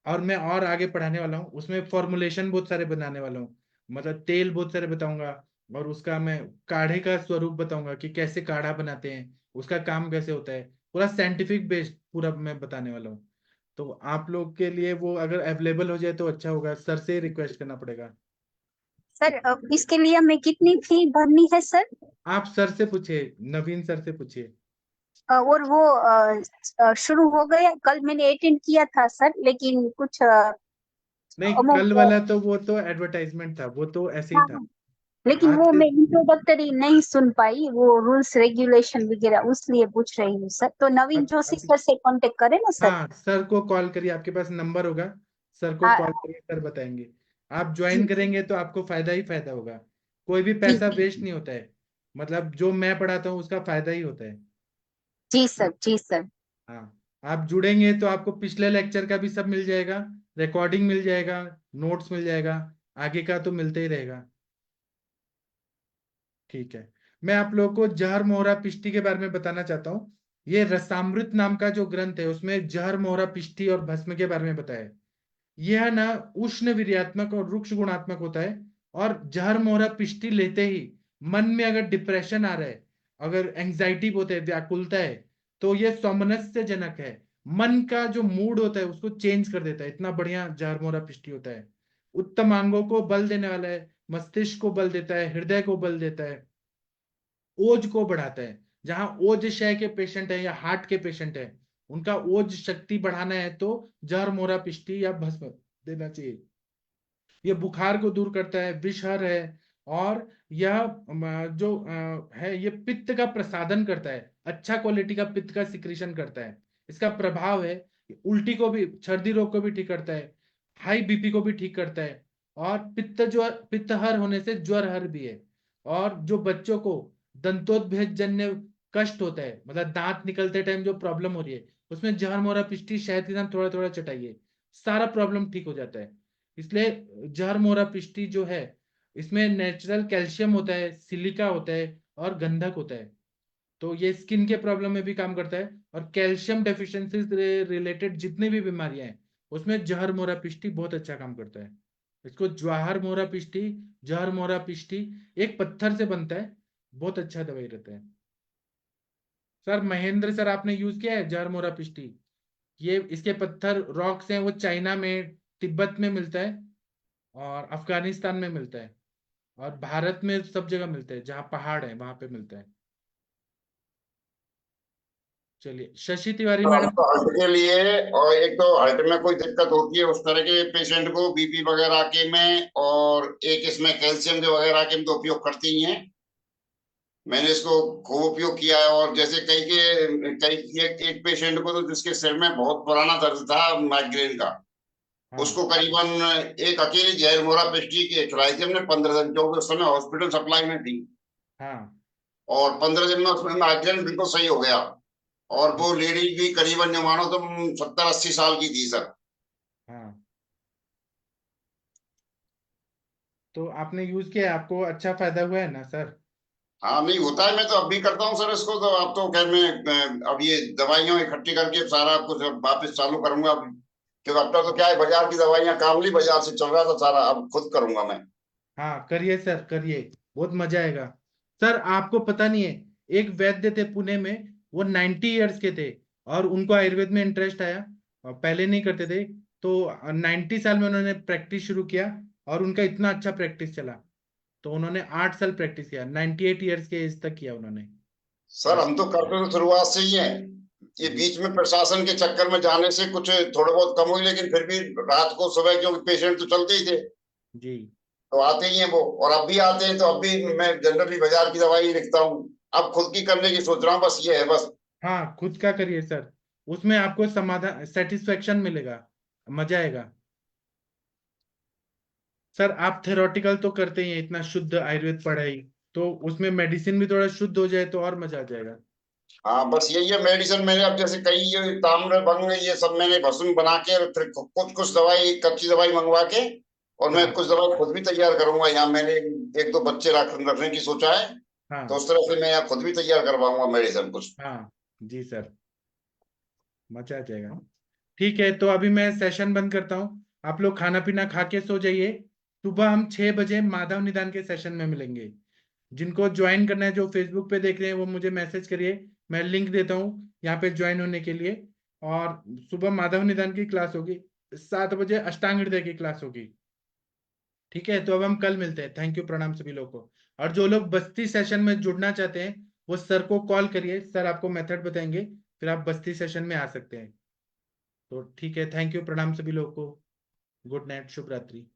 और मैं और आगे पढ़ाने वाला हूँ, उसमें फॉर्मुलेशन बहुत सारे बनाने वाला हूँ, मतलब तेल बहुत सारे बताऊंगा, और उसका मैं काढ़े का स्वरूप बताऊंगा कि कैसे काढ़ा बनाते हैं, उसका काम कैसे होता है, पूरा साइंटिफिक बेस्ड पूरा मैं बताने वाला हूँ। तो आप लोग के लिए वो अगर अवेलेबल हो जाए तो अच्छा होगा, सर से रिक्वेस्ट करना पड़ेगा। सर इसके लिए हमें कितनी फी भरनी है सर? आप सर से पूछिए, नवीन सर से पूछिए। और वो शुरू हो गया, कल मैंने अटेंड किया था सर, लेकिन कुछ नहीं, कल अमुक वाला तो वो तो एडवर्टाइजमेंट था, वो तो ऐसे ही हाँ, था। लेकिन आज वो से मैं इंट्रोडक्टरी नहीं सुन पाई, वो रूल्स रेगुलेशन वगैरह, उसलिए पूछ रही हूँ सर। तो नवीन जोशी अभी सर से कांटेक्ट करें ना सर? हाँ, सर को कॉल करिए, आपके पास नंबर होगा, सर को कॉल हाँ करिए, सर बताएंगे। आप जी ज्वाइन करेंगे तो आपको फायदा ही फायदा होगा, कोई भी जी पैसा वेस्ट नहीं होता है, मतलब जो मैं पढ़ाता हूँ उसका फायदा ही होता है। जी सर, जी सर। हाँ, आप जुड़ेंगे तो आपको पिछले लेक्चर का भी सब मिल जाएगा, रिकॉर्डिंग मिल जाएगा, नोट्स मिल जाएगा, आगे का तो मिलते ही रहेगा। ठीक है, मैं आप लोगों को जहर मोहरा पिष्टी के बारे में बताना चाहता हूँ। ये रसामृत नाम का जो ग्रंथ है उसमें जहर मोहरा पिष्टी और भस्म के बारे में बताया है। यह ना उष्ण वीर्यात्मक और रुक्ष गुणात्मक होता है। और जहर मोहरा पिष्टी लेते ही मन में अगर डिप्रेशन आ रहा है, अगर एंजाइटी होता है, व्याकुलता है, तो यह सौमनस्य जनक है। मन का जो मूड होता है उसको चेंज कर देता है, इतना बढ़िया जहर मोहरा पिष्टी होता है। उत्तम अंगों को बल देने वाला है, मस्तिष्क को बल देता है, हृदय को बल देता है, ओज को बढ़ाता है। जहां ओज क्षय के पेशेंट है या हार्ट के पेशेंट है, उनका ओज शक्ति बढ़ाना है तो जहर मोरा पिष्टी या भस्म देना चाहिए। ये बुखार को दूर करता है, विषहर है। और यह जो है, ये पित्त का प्रसादन करता है, अच्छा क्वालिटी का पित्त का सिक्रीशन करता है। इसका प्रभाव है उल्टी को भी, सर्दी रोग को भी ठीक करता है, हाई बीपी को भी ठीक करता है। और पित्तहर होने से ज्वरहर भी है। और जो बच्चों को दंतोद्भेद जन्य कष्ट होता है, मतलब दांत निकलते टाइम जो प्रॉब्लम हो रही है, उसमें जहर मोरा पिष्टी शहद के साथ थोड़ा थोड़ा चटाइए, सारा प्रॉब्लम ठीक हो जाता है। इसलिए जहर मोरा पिष्टी जो है, इसमें नेचुरल कैल्शियम होता है, सिलिका होता है, और गंधक होता है। तो ये स्किन के प्रॉब्लम में भी काम करता है। और कैल्शियम डेफिशिएंसी रिलेटेड जितनी भी बीमारियां हैं उसमें जहर मोरा पिष्टी बहुत अच्छा काम करता है। इसको ज्वाहर मोरा पिष्टी, जहर मोरा पिष्टी एक पत्थर से बनता है, बहुत अच्छा दवाई रहता है। सर महेंद्र सर, आपने यूज किया है जहर मोरा पिष्टी? ये इसके पत्थर रॉक्स हैं, वो चाइना में, तिब्बत में मिलता है, और अफगानिस्तान में मिलता है, और भारत में सब जगह मिलते हैं, जहाँ पहाड़ है वहां पे मिलता है। चलिए, शशि तिवारी तो हम मैडम। तो हार्ट के लिए, और एक तो हार्ट में कोई दिक्कत होती है उस तरह के पेशेंट को, बीपी वगैरह के में, और एक इसमें कैल्शियम के वगैरह के में तो उपयोग करती ही हैं। मैंने इसको खूब उपयोग किया है। और जैसे एक पेशेंट को तो जिसके सिर में बहुत पुराना दर्द था माइग्रेन का, हाँ उसको करीबन एक अकेली जहर मोरा पिष्टी की खिलाई थी हमने 15 दिन, क्योंकि उस समय हॉस्पिटल सप्लाई में थी। हाँ और 15 दिन में उसमें माइग्रेन बिल्कुल सही हो गया। और वो लेडीज भी करीबन जो मानो तुम 70-80 साल की थी सर। हाँ। तो आपने यूज किया है, आपको अच्छा फायदा हुआ है ना सर? हाँ नहीं होता है, मैं तो अब भी करता हूँ सर इसको। तो अब तो खैर मैं अब ये दवाइयाँ इकट्ठी करके सारा कुछ अब वापस चालू करूंगा अब। क्योंकि अब तक तो क्या है, बाजार की दवाइयाँ कामली बाजार से चल रहा था सारा, अब खुद करूंगा मैं। हाँ करिए सर, करिए, बहुत मजा आएगा। सर आपको पता नहीं है, एक वैद्य थे पुणे में, वो 90 ईयर्स के थे, और उनको आयुर्वेद में इंटरेस्ट आया, और पहले नहीं करते थे। तो 90 साल में उन्होंने प्रैक्टिस शुरू किया, और उनका इतना अच्छा प्रैक्टिस चला, तो उन्होंने 8 साल प्रैक्टिस किया, 98 ईयर्स के एज तक किया उन्होंने। सर हम तो करते तो शुरुआत से ही हैं। ये जी बीच में प्रशासन के चक्कर में जाने से कुछ थोड़ा बहुत कम हुई, लेकिन फिर भी रात को सुबह क्योंकि पेशेंट तो चलते ही थे, जी। तो आते ही हैं वो। और अब भी आते हैं, तो अब भी मैं जनरली बाजार की दवाई लिखता हूँ। अब खुद की करने की सोच रहा हूँ, बस ये है बस। हाँ, खुद का करिए सर, उसमें आपको समाधान, सेटिस्फेक्शन मिलेगा, मजा आएगा। सर आप थेरोटिकल तो करते ही हैं, इतना शुद्ध आयुर्वेद पढ़ाई, तो उसमें मेडिसिन भी थोड़ा शुद्ध हो जाए तो और मजा आ जाएगा। हाँ बस यही है। मेडिसिन मैंने अब जैसे कई ये ताम्र भंग ये सब मैंने भस्म बना के, और फिर कुछ कुछ दवाई, कच्ची दवाई मंगवा के और मैं हाँ कुछ दवाई खुद भी तैयार करूंगा। यहाँ मैंने एक दो बच्चे रखने की सोचा है, हाँ तो उस तरह से मैं यहाँ खुद भी तैयार करवाऊंगा मेडिसिन कुछ। हाँ जी सर, मचा जाएगा। ठीक है, तो अभी मैं सेशन बंद करता हूँ। आप लोग खाना पीना खा के सो जाइए। सुबह हम 6 बजे माधव निदान के सेशन में मिलेंगे। जिनको ज्वाइन करना है, जो फेसबुक पे देख रहे हैं, वो मुझे मैसेज करिए, मैं लिंक देता हूँ यहाँ पे ज्वाइन होने के लिए। और सुबह माधव निदान की क्लास होगी, 7 बजे अष्टांग हृदय की क्लास होगी। ठीक है, तो अब हम कल मिलते हैं। थैंक यू, प्रणाम सभी लोगों को। और जो लोग बस्ती सेशन में जुड़ना चाहते हैं, वो सर को कॉल करिए, सर आपको मेथड बताएंगे, फिर आप बस्ती सेशन में आ सकते हैं। तो ठीक है, थैंक यू, प्रणाम सभी लोगों को। गुड नाइट, शुभ रात्रि।